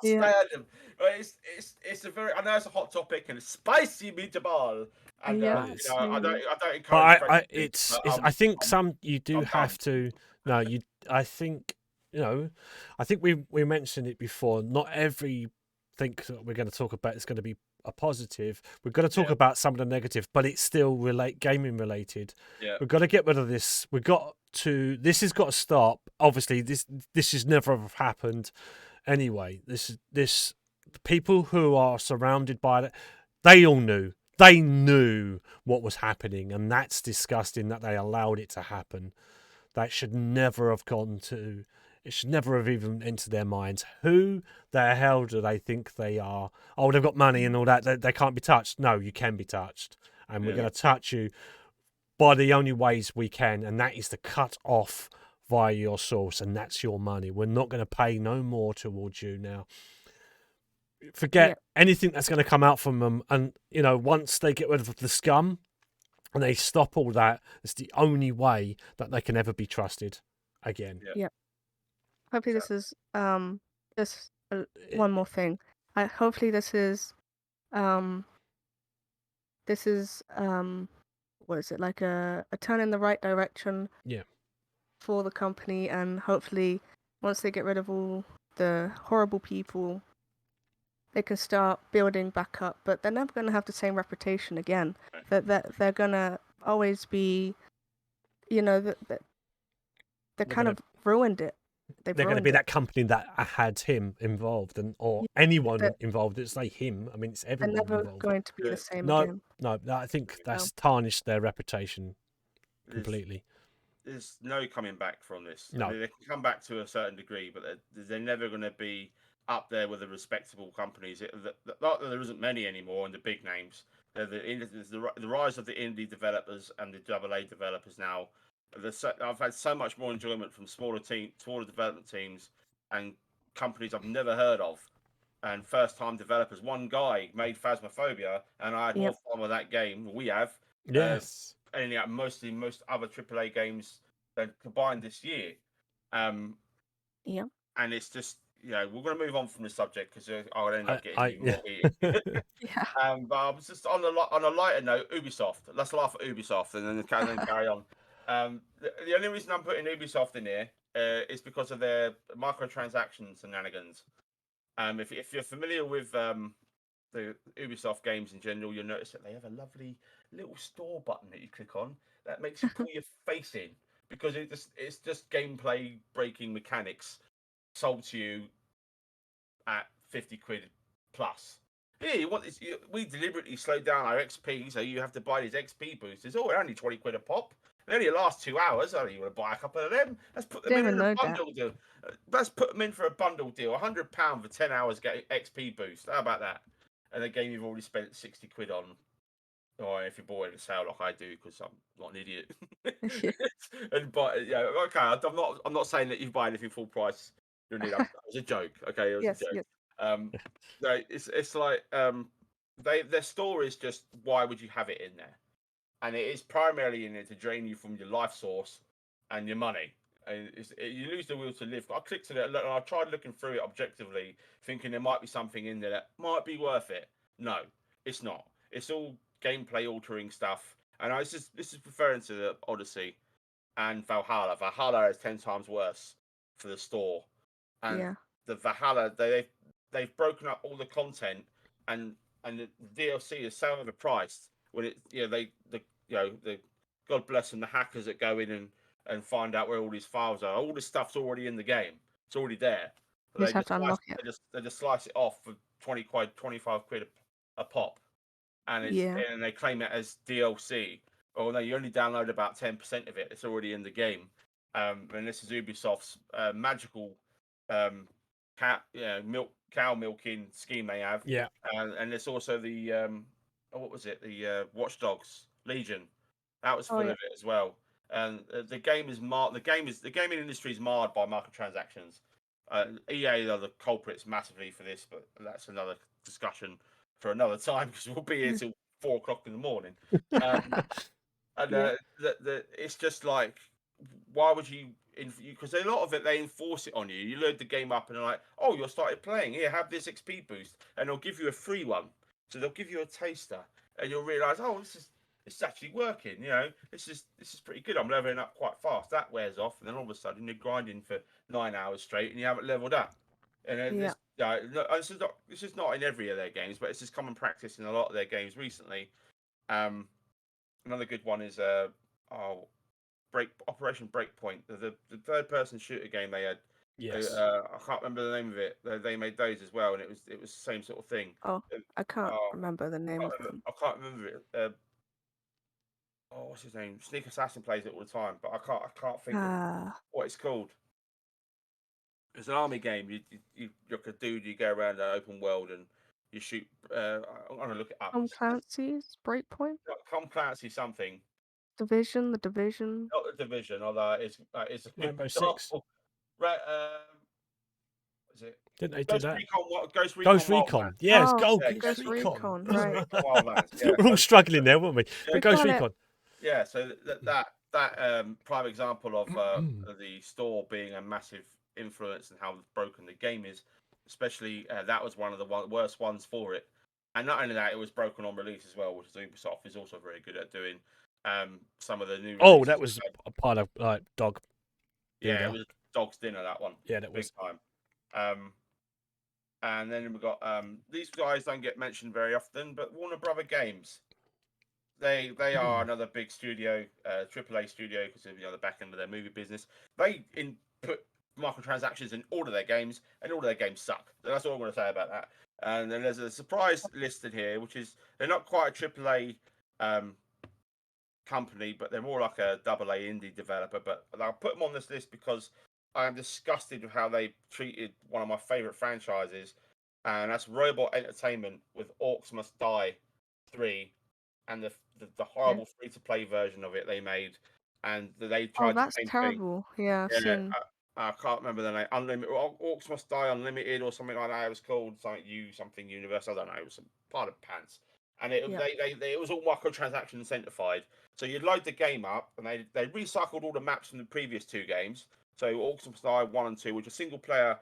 stand them. It's a very. I know it's a hot topic and it's spicy meatball. And Yeah, I don't encourage. But prejudice, I think you do have to. No, I think I think we mentioned it before. Not everything that we're going to talk about is going to be a positive. We're going to talk about some of the negative, but it's still gaming related. Yeah. We've got to get rid of this. This has got to stop. Obviously, this has never have happened anyway. This people who are surrounded by it, they all knew. They knew what was happening, and that's disgusting that they allowed it to happen. That should never have gone to. It should never have even entered their minds. Who the hell do they think they are? Oh, they've got money and all that. They can't be touched. No, you can be touched. And we're going to touch you by the only ways we can. And that is to cut off via your source. And that's your money. We're not going to pay no more towards you now. Forget anything that's going to come out from them. And, once they get rid of the scum and they stop all that, it's the only way that they can ever be trusted again. Yeah. Hopefully this is just one more thing. Hopefully this is what is it, like a turn in the right direction for the company, and hopefully once they get rid of all the horrible people, they can start building back up. But they're never going to have the same reputation again. That they're going to always be, that they kind of ruined it. They're going to be that company that had him involved, or anyone involved. It's like him. I mean, it's everyone They're never involved. going to be the same again. No, I think that's tarnished their reputation completely. There's no coming back from this. No. I mean, they can come back to a certain degree, but they're never going to be up there with the respectable companies. Not that there isn't many anymore, and the big names. There's the rise of the indie developers and the AA developers now. I've had so much more enjoyment from smaller development teams and companies I've never heard of, and first-time developers. One guy made Phasmophobia, and I had more fun with that game. We have, yes, and most other AAA games combined this year. And it's just we're going to move on from the subject because I'll end up getting more heated. But I was just on a lighter note, Ubisoft. Let's laugh at Ubisoft and then carry on. The only reason I'm putting Ubisoft in here is because of their microtransaction shenanigans. If you're familiar with the Ubisoft games in general, you'll notice that they have a lovely little store button that you click on that makes you pull your face in, because it's just gameplay breaking mechanics sold to you at 50 quid plus. Yeah, we deliberately slowed down our XP, so you have to buy these XP boosters. Oh, they're only 20 quid a pop. They only last 2 hours. Oh, you want to buy a couple of them? Let's put them Didn't in even a know that. bundle deal. Let's put them in for a bundle deal. £100 for 10 hours get XP boost. How about that? And a game you've already spent 60 quid on, or if you bought it at a sale like I do, because I'm not an idiot. And but yeah, okay. I'm not saying that you buy anything full price. You're an idiot. That was a joke. Okay, it was a Yes, joke. yes. It's like their store is just, why would you have it in there? And it is primarily in there to drain you from your life source and your money. And you lose the will to live. I clicked on it and I tried looking through it objectively, thinking there might be something in there that might be worth it. No, it's not. It's all gameplay altering stuff. And this is referring to the Odyssey and Valhalla. Valhalla is 10 times worse for the store, and Yeah. the Valhalla they've broken up all the content, and the DLC is so overpriced when it the God bless them, the hackers that go in and find out where all these files are. All this stuff's already in the game. It's already there. You just have to unlock it. They just slice it off for 25 quid a pop, and Yeah. and they claim it as DLC. Oh no, you only download about 10% of it. It's already in the game. And this is Ubisoft's magical cow milking scheme they have. Yeah. And it's also the what was it? The Watch Dogs Legion. That was Oh, full yeah. of it as well. And the game is marred. The gaming industry is marred by microtransactions. EA are the culprits massively for this, but that's another discussion for another time, because we'll be here till 4 o'clock in the morning. And Yeah. it's just like, why would you? Because a lot of it, they enforce it on you. You load the game up and they're like, oh, you're started playing. Here, have this XP boost, and they'll give you a free one. So they'll give you a taster, and you'll realise, oh, this is actually working. You know, this is pretty good. I'm leveling up quite fast. That wears off, and then all of a sudden you're grinding for 9 hours straight, and you haven't leveled up. And then Yeah. this is not in every of their games, but it's just common practice in a lot of their games recently. Another good one is Operation Breakpoint, the third person shooter game they had. Yes. I can't remember the name of it. They made those as well, and it was the same sort of thing. Oh, I can't Oh, remember the name of them. I can't remember it. What's his name? Sneak Assassin plays it all the time, but I can't think of what it's called. It's an army game. You're a dude. You go around an open world and you shoot. I'm gonna look it up. Tom Clancy's Breakpoint? Tom Clancy something. Division, The Division. Not the Division, although it's a good Rainbow example. Six. Right, is it Didn't they do that? Ghost Recon Ghost Recon. Wildlands. Yes. Oh, Ghost Ghost Recon, right. Wildlands. Yeah, We're all struggling there, weren't we? Yeah, But Ghost got it. Recon. Yeah, so that prime example of the store being a massive influence and how broken the game is, especially that was one of the worst ones for it. And not only that, it was broken on release as well, which is Ubisoft is also very good at doing. Some of the new Oh, releases that was a pile of dog. yeah, dinner. it was Dog's Dinner, that one. Yeah, that Big was. time. And then we've got these guys don't get mentioned very often, but Warner Brother Games. They are another big studio, AAA studio, because of the back end of their movie business. They put microtransactions in all of their games, and all of their games suck. So that's all I'm going to say about that. And then there's a surprise listed here, which is they're not quite a AAA company, but they're more like a AA indie developer. But I'll put them on this list because I am disgusted with how they treated one of my favorite franchises, and that's Robot Entertainment with Orcs Must Die 3, and the horrible free-to-play version of it they made, and they tried the that's same thing. terrible. Yeah, I've seen. I can't remember the name. Unlimited, Orcs Must Die Unlimited, or something like that. It was called something Universe. I don't know. It was some part of pants, and it was all microtransaction incentivized. So you'd load the game up, and they recycled all the maps from the previous two games. So Orcs Must Die 1 and 2, which are single player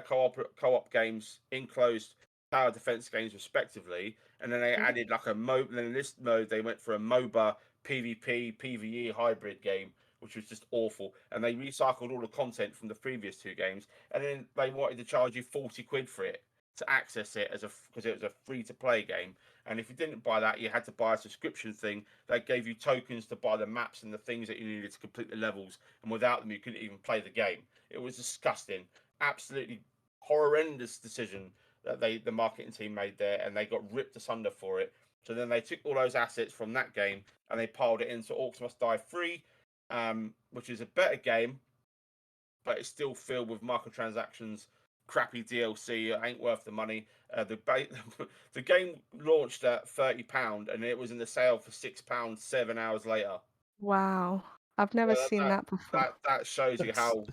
co-op games, enclosed tower defense games respectively, and then they added like a MOBA. And in this mode, they went for a MOBA PvP, PvE hybrid game, which was just awful. And they recycled all the content from the previous 2 games, and then they wanted to charge you 40 quid for it to access it because it was a free to play game. And if you didn't buy that, you had to buy a subscription thing that gave you tokens to buy the maps and the things that you needed to complete the levels. And without them, you couldn't even play the game. It was disgusting, absolutely horrendous decision that the marketing team made there, and they got ripped asunder for it. So then they took all those assets from that game and they piled it into Orcs Must Die 3, which is a better game, but it's still filled with microtransactions, crappy DLC. It ain't worth the money. The game launched at £30 and it was in the sale for £6 7 hours later. Wow. I've never seen that before. That shows you how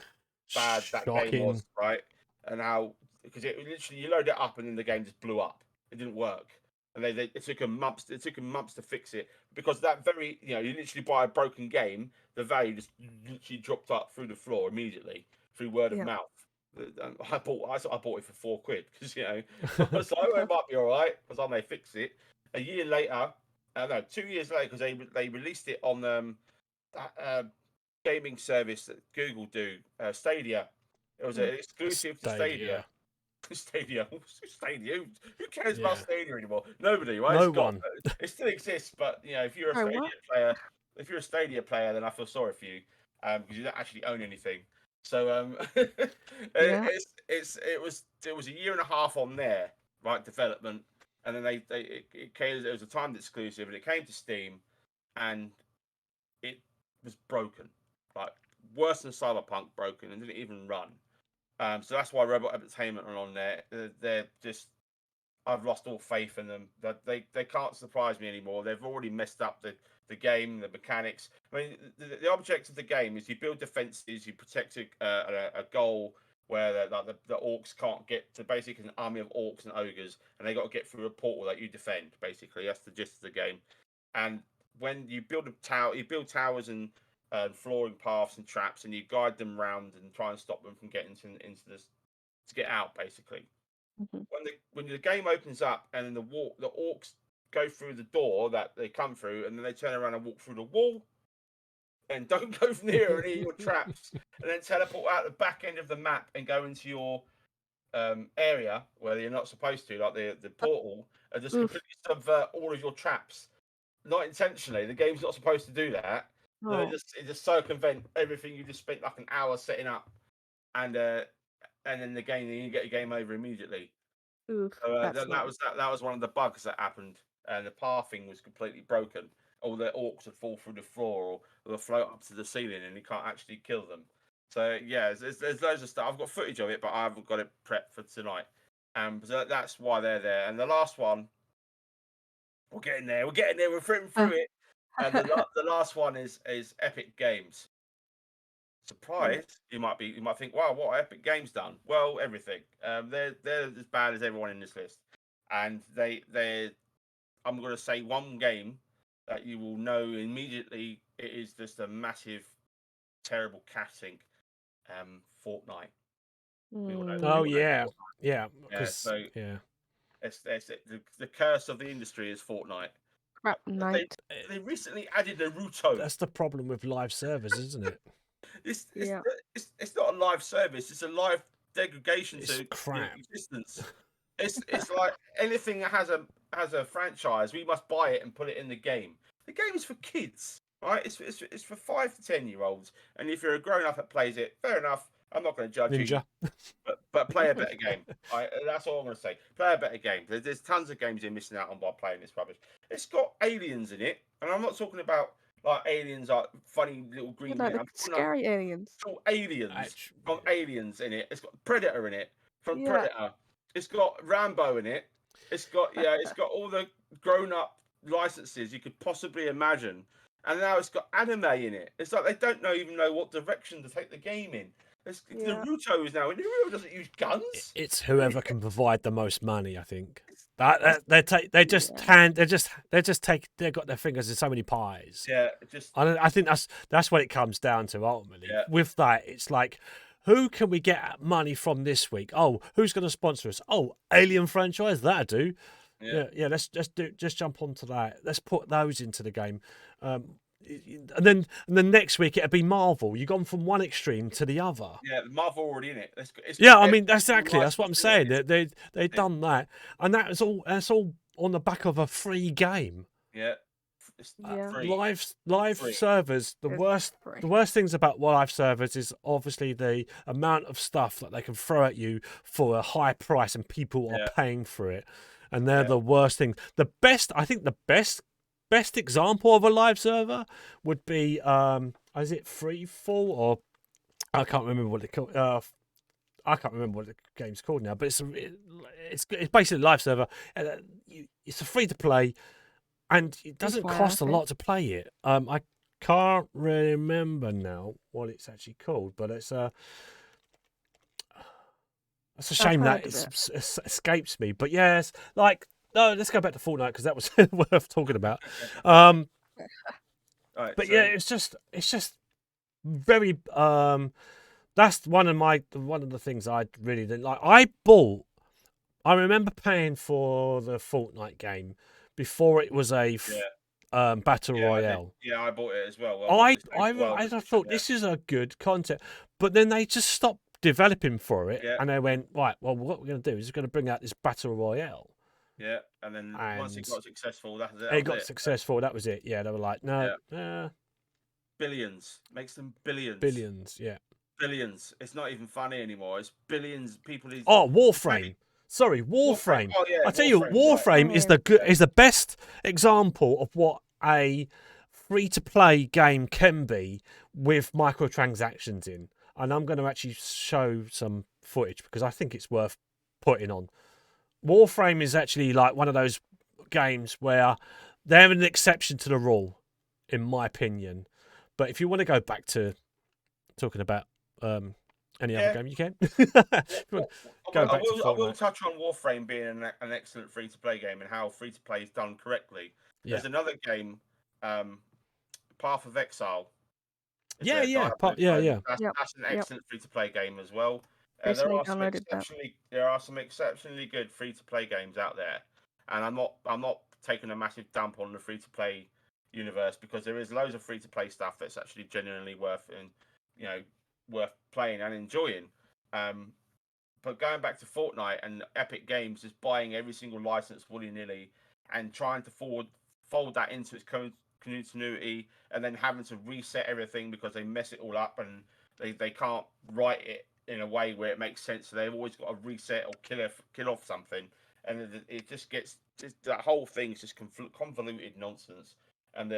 bad that game Shocking. was, right? And how, because it literally, you load it up and then the game just blew up. It didn't work, and it took them months. It took them months to fix it because that very, you literally buy a broken game, the value just literally dropped up through the floor immediately through word of Yeah. mouth. I bought it for 4 quid because I was like, oh, it might be all right because I may fix it. A year later, no, 2 years later, because they released it on that gaming service that Google do, Stadia. It was an exclusive to Stadia. Stadia. Who cares about Stadia anymore? Nobody, right? No one. It still exists, but if you're a Stadia player, then I feel sorry for you because you don't actually own anything. So it was a year and a half on there, right? Development, and then it was a timed exclusive, and it came to Steam, and it was broken, like worse than Cyberpunk broken, and didn't even run. So that's why Robot Entertainment are on there. They're just, I've lost all faith in them. That they can't surprise me anymore. They've already messed up the game, the mechanics. I mean, the object of the game is you build defenses, you protect a goal where the orcs can't get to, basically an army of orcs and ogres, and they got to get through a portal that you defend. Basically, that's the gist of the game. And when you build a tower, you build towers and flooring paths and traps, and you guide them round and try and stop them from getting into this to get out. Basically, when the game opens up and then the orcs go through the door that they come through, and then they turn around and walk through the wall, and don't go near any of your traps, and then teleport out the back end of the map and go into your area where you're not supposed to, like the portal, and just completely subvert all of your traps. Not intentionally. The game's not supposed to do that. So it just circumvent everything you just spent like an hour setting up, and then the game, you get a game over immediately. Oof, So that was one of the bugs that happened, and the pathing was completely broken. All the orcs would fall through the floor, or they'll float up to the ceiling, and you can't actually kill them. So yeah, there's loads of stuff. I've got footage of it, but I haven't got it prepped for tonight. So that's why they're there. And the last one, we're getting there. We're through it. And the last one is Epic Games. Surprise! You might think, wow, what Epic Games done? Well, everything. They're as bad as everyone in this list, and I'm going to say one game that you will know immediately. It is just a massive, terrible cash sink. Fortnite. Oh yeah. So it's the curse of the industry is Fortnite. Crap night. They recently added Naruto. That's the problem with live servers, isn't it? It's not a live service. It's a live degradation to crap. existence. It's like anything that has a franchise, we must buy it and put it in the game. The game is for kids, right? It's for 5 to 10-year-olds, and if you're a grown up that plays it, fair enough. I'm not going to judge you, but play a better game. That's all I'm going to say. Play a better game. There's tons of games you're missing out on by playing this rubbish. It's got aliens in it, and I'm not talking about like aliens, like funny little green. Like the scary aliens. It's got aliens from Aliens in it. It's got Predator in it from Predator. It's got Rambo in it. It's got all the grown-up licenses you could possibly imagine, and now it's got anime in it. It's like they don't even know what direction to take the game in. Naruto is now, and Naruto doesn't use guns. It's whoever can provide the most money, I think. They've got their fingers in so many pies. Yeah, I think that's what it comes down to ultimately. Yeah. With that, it's like, who can we get money from this week? Oh, who's going to sponsor us? Oh, Alien franchise, that'll do. Yeah. Let's just jump onto that. Let's put those into the game. and then next week it'd be Marvel. You've gone from one extreme to the other. Yeah, Marvel already in it. It's Yeah, got I mean every exactly. That's what I'm license in saying. it. They've done that, and that's all on the back of a free game. Yeah, it's Yeah. free. Live Free. servers. The It's free. worst things about live servers is obviously the amount of stuff that they can throw at you for a high price, and people Yeah. are paying for it, and they're Yeah. the worst thing. I think the best example of a live server would be is it Freefall, or I can't remember what it called. I can't remember what the game's called now, but it's basically a live server. It's a free to play, and it doesn't Ceasefire, cost a okay. lot to play it. I can't remember now what it's actually called, but it's a shame that heard of it escapes me. But yes, like no, let's go back to Fortnite because that was worth talking about. Right, But so, yeah, it's just very that's one of the things I really didn't like. I remember paying for the Fortnite game before it was a battle yeah, royale. I bought it as well. I I thought this is a good concept, but then they just stopped developing for it, Yeah. and they went, right, well, what we're going to do is we're going to bring out this battle royale. Yeah, and then once it And got successful, that was it. It got successful. That was it. Yeah, they were like, no, Billions makes them billions. billions. Yeah. Billions. It's not even funny anymore. It's billions. People. Oh, Warframe. Sorry, Warframe. Oh yeah, I tell you, Warframe, Warframe is the best example of what a free-to-play game can be with microtransactions in. And I'm going to actually show some footage because I think it's worth putting on. Warframe is actually like one of those games where they're an exception to the rule, in my opinion. But if you want to go back to talking about any other game, you can. I will touch on Warframe being an excellent free-to-play game and how free-to-play is done correctly. Yeah. There's another game, Path of Exile. Yeah. That's an excellent free-to-play game as well. There are some exceptionally good free-to-play games out there, and I'm not taking a massive dump on the free-to-play universe because there is loads of free-to-play stuff that's actually genuinely worth playing and enjoying. But going back to Fortnite and Epic Games just buying every single license willy-nilly and trying to fold that into its continuity and then having to reset everything because they mess it all up and they can't write it in a way where it makes sense. So they've always got to reset or kill off something, and it just gets that whole thing's just convoluted nonsense. And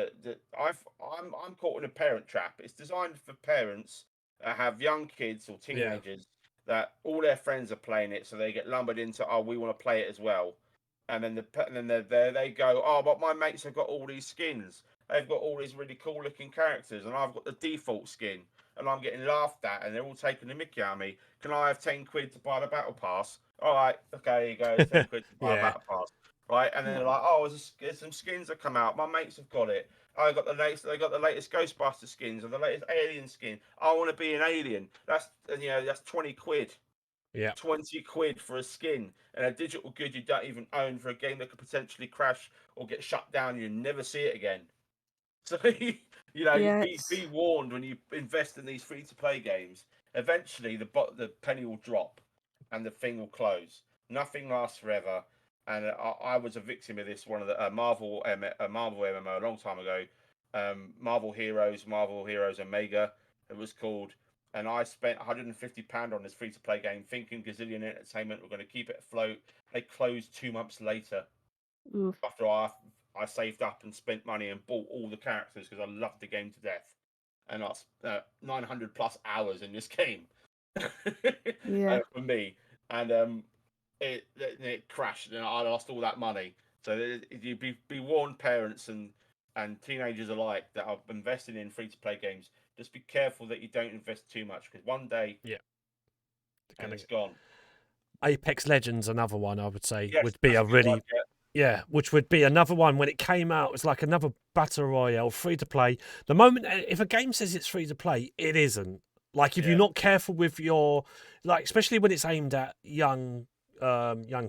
I'm caught in a parent trap. It's designed for parents that have young kids or teenagers that all their friends are playing it, so they get lumbered into, oh, we want to play it as well. And then they go, oh, but my mates have got all these skins. They've got all these really cool looking characters, and I've got the default skin, and I'm getting laughed at, and they're all taking the mickey out of me. Can I have 10 quid to buy the battle pass? All right, okay, you go, 10 quid to buy a battle pass. Right, and then they're like, oh, there's some skins that come out. My mates have got it. They got the latest Ghostbuster skins or the latest Alien skin. I want to be an alien. That's 20 quid. Yeah. 20 quid for a skin and a digital good you don't even own for a game that could potentially crash or get shut down and you never see it again. So be warned when you invest in these free-to-play games. Eventually, the penny will drop and the thing will close. Nothing lasts forever. And I was a victim of this. One of the Marvel MMO a long time ago, Marvel Heroes Omega, it was called. And I spent £150 on this free-to-play game, thinking Gazillion Entertainment were going to keep it afloat. They closed 2 months later. Oof. After I saved up and spent money and bought all the characters because I loved the game to death. And I 900 plus hours in this game. For me. And it crashed and I lost all that money. So you be warned, parents and teenagers alike that are investing in free-to-play games. Just be careful that you don't invest too much because one day, and it's gone. Apex Legends, another one I would say Yes, would be a really one, which would be another one when it came out. It was like another battle royale, free to play. The moment if a game says it's free to play, it isn't. Like if you're not careful with your especially when it's aimed at young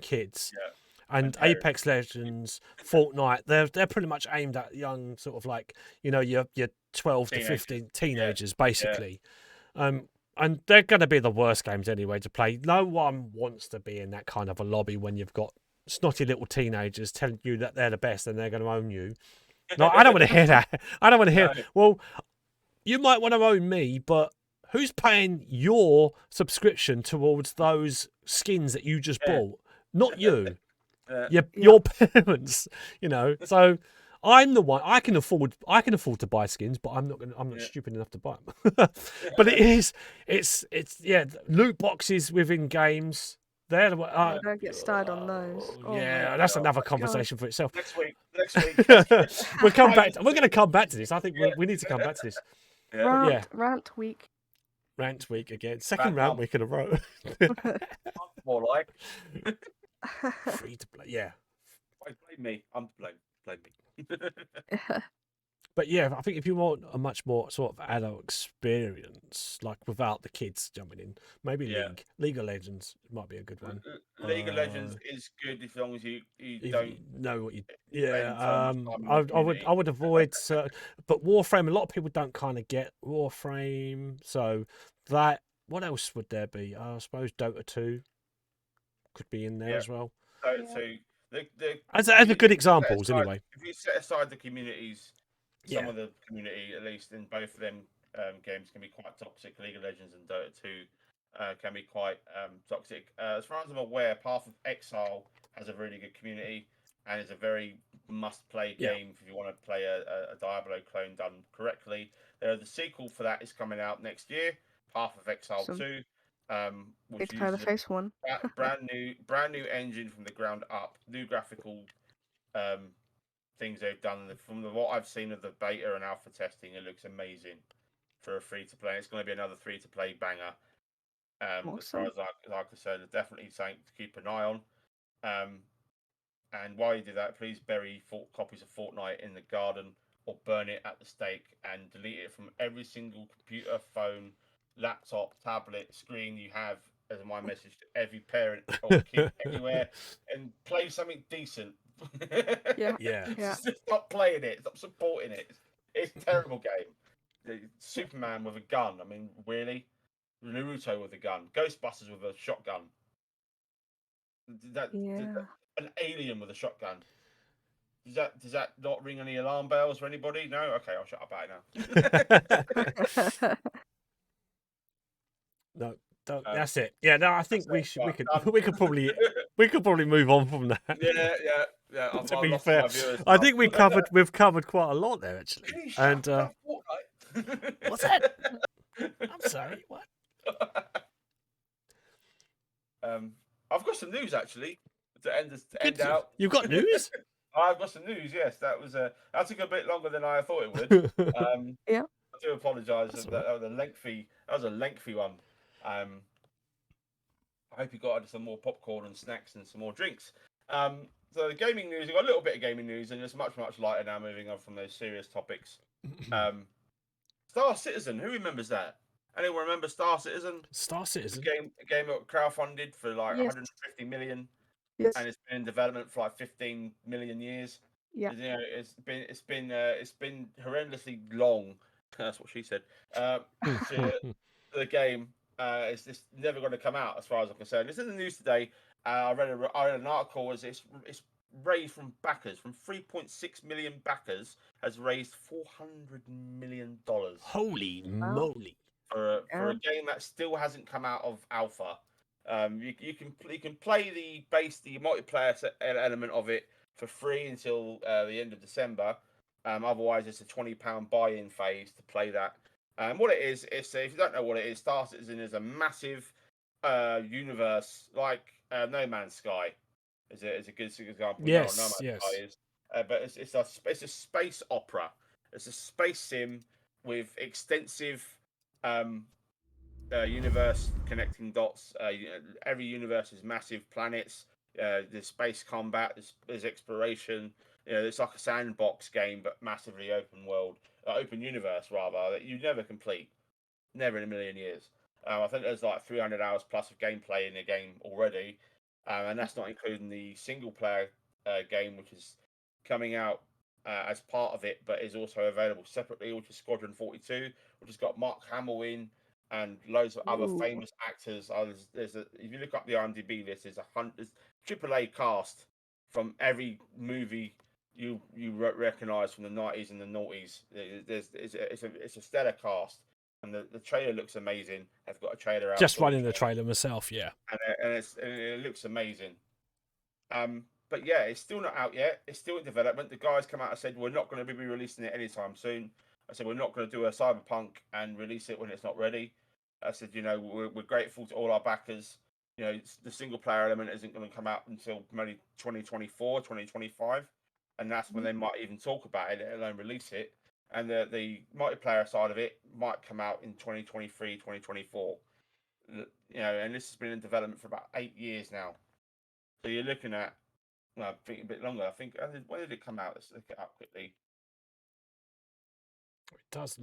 kids. Yeah. And Terror. Apex Legends, Fortnite, they're pretty much aimed at young, sort of like, your 12 to Teenagers. 15 teenagers, Yeah. basically. And they're going to be the worst games anyway to play. No one wants to be in that kind of a lobby when you've got snotty little teenagers telling you that they're the best and they're going to own you. No, I don't want to hear that. I don't want to hear. No. Well, you might want to own me, but who's paying your subscription towards those skins that you just Yeah. bought? Not you. Yeah. Your parents. So I'm the one. I can afford to buy skins, but I'm not Yeah. stupid enough to buy them. But it's loot boxes within games. They're the Don't get started on those. Oh yeah, my that's God. another conversation for itself. Next week. Next week. We're going to come back to this. I think we need to come back to this. Yeah. Rant week. Rant week again. Second Rant rant month. week in a row. More like. Free to play. Yeah. Blame me. I'm to blame. Blame me. But yeah, I think if you want a much more sort of adult experience, like without the kids jumping in, maybe Yeah. League of Legends might be a good one. League of Legends is good as long as you If don't you know what you. spend Yeah, so much time in the I would community. avoid. But Warframe, a lot of people don't kind of get Warframe, so that. What else would there be? I suppose Dota 2 could be in there Yeah. as well. So the As if a you good set examples, aside- anyway. If you set aside the communities, some Yeah. of the community, at least in both of them games, can be quite toxic. League of Legends and Dota 2 can be quite toxic. As far as I'm aware, Path of Exile has a really good community and is a very must-play Yeah. game if you want to play a Diablo clone done correctly. The sequel for that is coming out next year, Path of Exile Awesome. 2, which Need to play the uses face one. a brand new engine from the ground up, new graphical things they've done. From what I've seen of the beta and alpha testing, it looks amazing for a free to play. It's going to be another free to play banger. As far Awesome. as I'm concerned, it's definitely something to keep an eye on. And while you do that, please bury copies of Fortnite in the garden or burn it at the stake and delete it from every single computer, phone, laptop, tablet, screen you have. As my message to every parent or kid anywhere, and play something decent. Yeah. Yeah. Yeah. Just stop playing it. Stop supporting it. It's a terrible game. Superman with a gun. I mean, really? Naruto with a gun. Ghostbusters with a shotgun. An alien with a shotgun. Does that not ring any alarm bells for anybody? No. Okay, I'll shut up about it now. No, that's it. Yeah, no, I think we could probably move on from that. Yeah. To be fair, I think we've covered quite a lot there actually. Can you shut And up, Fortnite? what's that? I'm sorry. What? I've got some news actually to end out. You've got news? I've got some news. Yes, that took a bit longer than I thought it would. Yeah. I do apologise. That's That was a lengthy one. I hope you got some more popcorn and snacks and some more drinks. So the gaming news, we've got a little bit of gaming news, and it's much lighter now. Moving on from those serious topics. Star Citizen. Who remembers that? Anyone remember Star Citizen? Star Citizen. A game that crowdfunded for like Yes. 150 million. Yes. And it's been in development for like 15 million years. Yeah. You know, it's been horrendously long. That's what she said. The game is never going to come out, as far as I'm concerned. It's in the news today. I read an article. It's raised from backers, from 3.6 million backers, has raised $400 million. Holy moly! For a game that still hasn't come out of alpha. You can play the multiplayer element of it for free until the end of December. Otherwise, it's a £20 buy-in phase to play that. What it is, if you don't know what it is, Star Citizen is a massive universe like No Man's Sky. Is a good example. Yes, No Man's yes. Sky is. But it's a space opera. It's a space sim with extensive universe connecting dots. Every universe is massive planets. There's space combat. There's exploration. It's like a sandbox game, but massively open universe rather, that you never complete, never in a million years. I think there's like 300 hours plus of gameplay in the game already, and that's not including the single player game, which is coming out as part of it, but is also available separately, which is Squadron 42, which has got Mark Hamill in and loads of other Ooh. famous actors. If you look up the IMDb list, there's AAA cast from every movie you recognise from the 90s and the noughties. It's a stellar cast, and the trailer looks amazing. I've got a trailer out. Just running the trailer myself, yeah. And it looks amazing. But yeah, it's still not out yet. It's still in development. The guys come out and said we're not going to be releasing it anytime soon. I said we're not going to do a Cyberpunk and release it when it's not ready. I said, we're grateful to all our backers. The single player element isn't going to come out until maybe 2024, 2025, and that's when they might even talk about it, let alone release it. And the multiplayer side of it might come out in 2023, 2024. And this has been in development for about 8 years now. So you're looking at, I think a bit longer. I think when did it come out? Let's look it up quickly. It does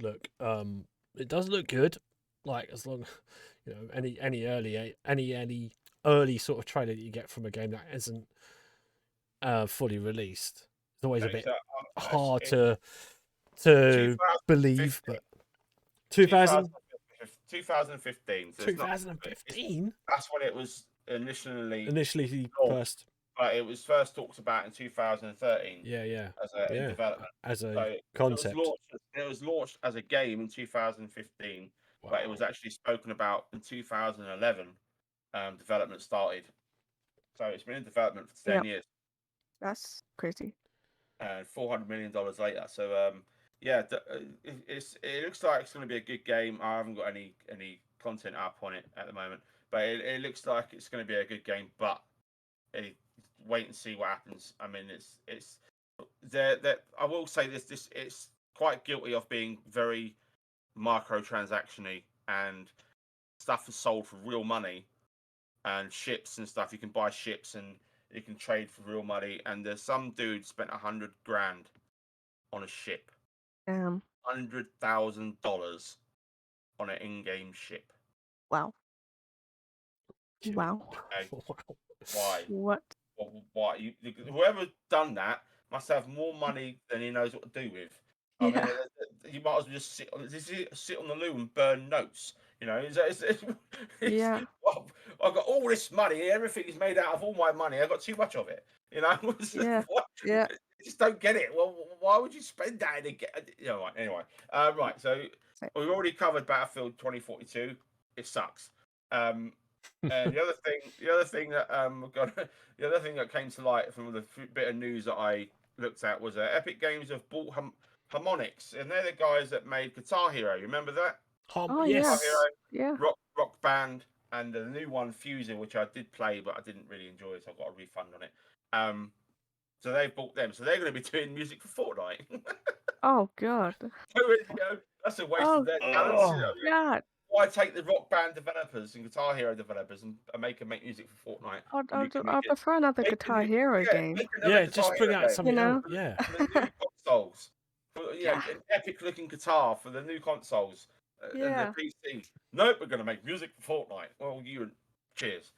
look good. Like, as long, any early sort of trailer that you get from a game that isn't fully released, it's always a bit hard to believe. But 2015. So 2015. That's when it was initially first. But it was first talked about in 2013. Yeah. In development. As a concept. It was launched as a game in 2015, but it was actually spoken about in 2011. Development started. So it's been in development for 10 years. That's crazy. And $400 million later. So it looks like it's going to be a good game. I haven't got any content up on it at the moment, but it looks like it's going to be a good game. But wait and see what happens. I mean, it's I will say this it's quite guilty of being very microtransaction-y, and stuff is sold for real money, and ships and stuff. You can buy ships and you can trade for real money. And there's some dude spent $100,000 on a ship. $100,000 on an in-game ship. Wow. Okay. Why? What? Why? Whoever's done that must have more money than he knows what to do with. I mean, you might as well just sit on the loo and burn notes. Yeah. Well, I've got all this money. Everything is made out of all my money. I've got too much of it. Yeah. Yeah. I just don't get it. Well, why would you spend that? Anyway. Right. So we've already covered Battlefield 2042. It sucks. And the other thing that came to light from the bit of news that I looked at was Epic Games have bought Harmonix, and they're the guys that made Guitar Hero. You remember that? Yes. Yeah. Rock Band, and the new one, Fuser, which I did play, but I didn't really enjoy, so I got a refund on it. So they've bought them, so they're going to be doing music for Fortnite. Oh God. That's a waste of their talents. God. Why take the Rock Band developers and Guitar Hero developers and make music for Fortnite? I'd prefer another Guitar Hero game. Just bring out something else. Yeah. For the new consoles. An epic looking guitar for the new consoles and the PC. Nope, we're going to make music for Fortnite. Well, cheers.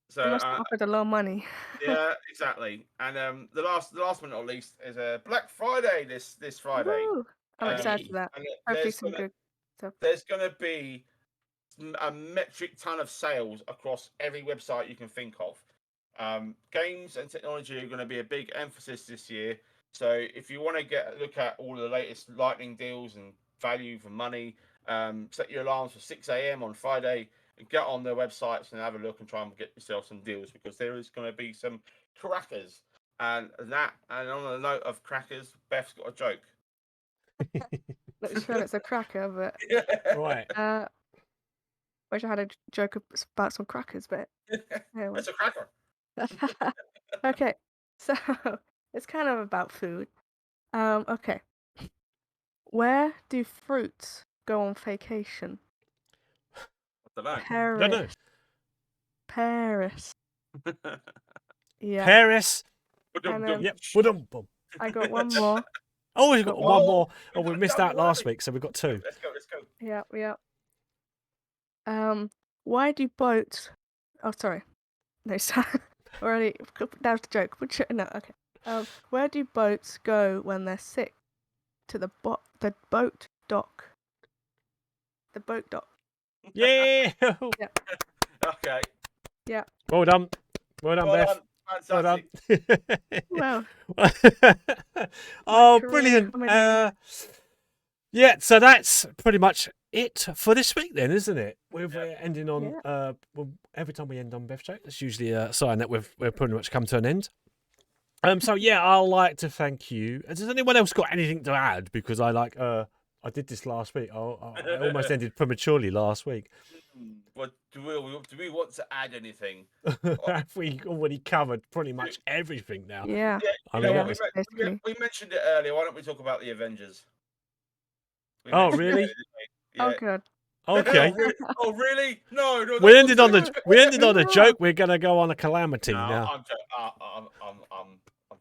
So they must have offered a lot of money. Yeah, exactly. And the last but not least is Black Friday this Friday. Woo! I'm excited for that. Hopefully some good stuff. There's going to be a metric ton of sales across every website you can think of. Games and technology are going to be a big emphasis this year. So if you want to look at all the latest lightning deals and value for money, set your alarms for 6 a.m. on Friday and get on their websites and have a look and try and get yourself some deals, because there is going to be some crackers. And on the note of crackers, Beth's got a joke. Not sure it's a cracker, but right. Wish I had a joke about some crackers, but anyway. It's a cracker. Okay, so it's kind of about food. Okay. Where do fruits go on vacation? I don't know. Paris. Paris. Yeah. Paris. Yep. I got one more. Oh, we've got one more. Oh, we missed out last week, so we've got two. Let's go. Yeah. Why do boats... Oh, sorry. No, sorry. Already, that was the joke. No, okay. Where do boats go when they're sick? To the boat dock. The boat dock. Yeah. Okay. Yeah. Well done. Well done, Well Beth. done. Well Fantastic. done. Well, Oh, career brilliant. comedy. Yeah, so that's pretty much it for this week then, isn't it? We're ending on well, every time we end on Beth Joke, that's usually a sign that we've pretty much come to an end. So yeah, I'd like to thank you. Has anyone else got anything to add? Because I did this last week. I almost ended prematurely last week. What do we want to add anything? Have we already covered pretty much everything now? Yeah. I You mean, know, what was... basically. we mentioned it earlier. Why don't we talk about the Avengers? Oh, really? Oh, good. Okay. Oh, really? No. We ended on a joke. We're gonna go on a calamity now. I'm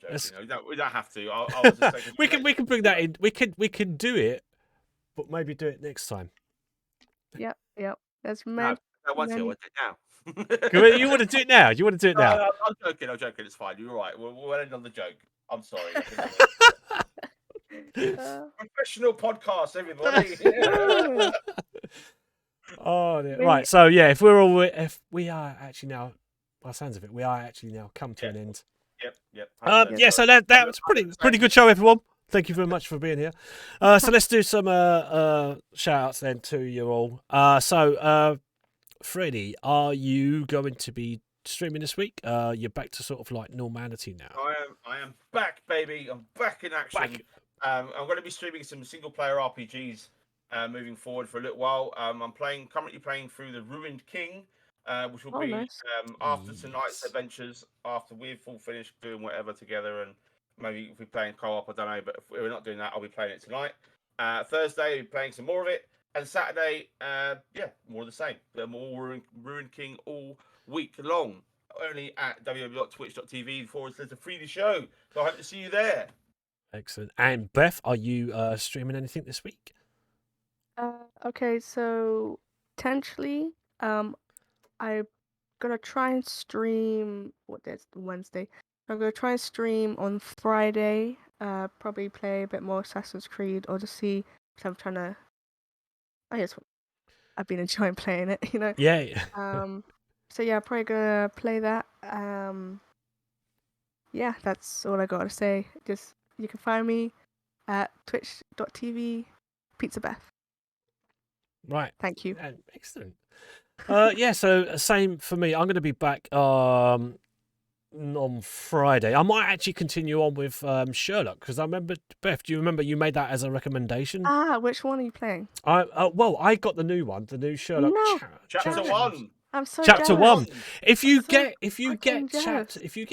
joking. No, we don't have to. I was just saying, we can bring that in. We can do it, but maybe do it next time. Yep. There's No, I want to. I many. want it now. You want to do it now? You want to do it now? No, I'm joking. It's fine. You're right. We'll end on the joke. I'm sorry. Professional podcast, everybody. Oh, dear. Right. So yeah, if we are actually now, by the sounds of it, we are actually now come to an end. Yep. Yeah. So that was pretty good show, everyone. Thank you very much for being here. So let's do some shout outs then to you all. So Freddie, are you going to be streaming this week? You're back to sort of like normality now. I am back, baby. I'm back in action. I'm going to be streaming some single player RPGs moving forward for a little while. I'm currently playing through the Ruined King, which will be nice. after tonight's adventures. After we've all finished doing whatever together, and maybe if we're playing co-op, I don't know. But if we're not doing that, I'll be playing it tonight. Thursday, I'll be playing some more of it. And Saturday, more of the same. More Ruined King all week long. Only at www.twitch.tv/3D show. So I hope to see you there. Excellent. And Beth, are you streaming anything this week? Okay, so potentially, I'm gonna try and stream. What day? It's Wednesday. I'm gonna try and stream on Friday. Probably play a bit more Assassin's Creed Odyssey. Because I'm trying to. I've been enjoying playing it, you know. Yeah. So yeah, probably gonna play that. Yeah, that's all I gotta say. Just you can find me at twitch.tv pizzabeth. Right. Thank you. Excellent. Yeah, so same for me. I'm going to be back on Friday. I might actually continue on with Sherlock because I remember, Beth, do you remember you made that as a recommendation? Which one are you playing? I got the new one, the new Sherlock Chapter 1. I'm so Chapter jealous. 1. If you get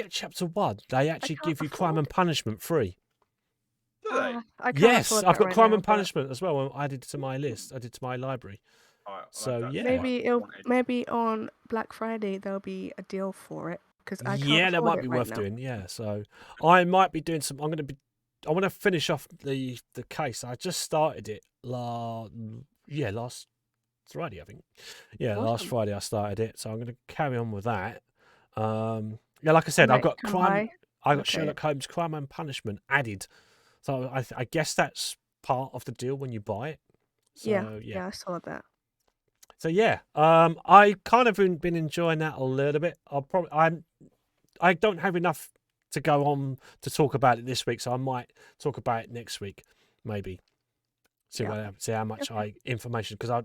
chapter 1, they actually give you Crime and Punishment free. Do they? Yes, I've got Crime and Punishment as well. I added to my list. I did to my library. Right, so yeah, maybe on Black Friday there'll be a deal for it because I can't that afford might it be right worth now. doing. Yeah, so I might be doing some. I want to finish off the case. I just started it last Friday, I think. Yeah, Awesome. last Friday I started it, so I'm going to carry on with that. Like I said, I've got Sherlock Holmes Crime and Punishment added. So I guess that's part of the deal when you buy it. So, yeah, I saw that. So yeah, I kind of been enjoying that a little bit. I don't have enough to go on to talk about it this week, so I might talk about it next week, maybe. See how much information, because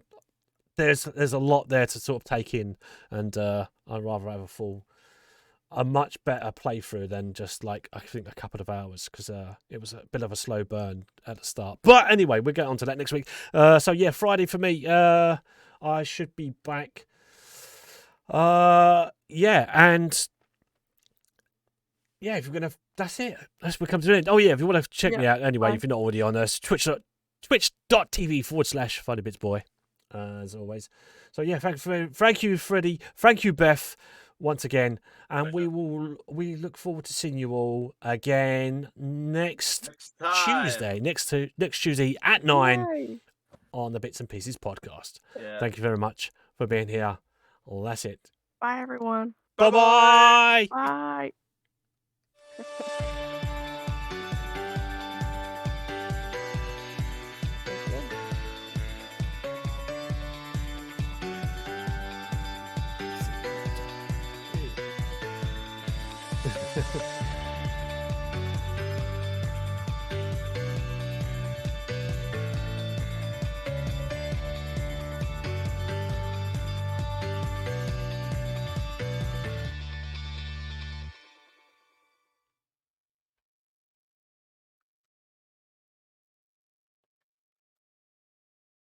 there's a lot there to sort of take in, and I'd rather have a much better playthrough than just like I think a couple of hours, because it was a bit of a slow burn at the start. But anyway, we'll get on to that next week. So yeah, Friday for me. I should be back. And yeah, if you're gonna, that's it. That's what comes to an end. Oh yeah, if you want to check me out anyway, if you're not already on us, twitch.tv/FunnyBitsBoy, as always. So yeah, thank you, Freddie. Thank you, Beth, once again, and we look forward to seeing you all again next Tuesday. Next Tuesday at 9 on the Bits and Pieces podcast. Thank you very much for being here. That's it. Bye, everyone. Bye-bye. Bye. Bye.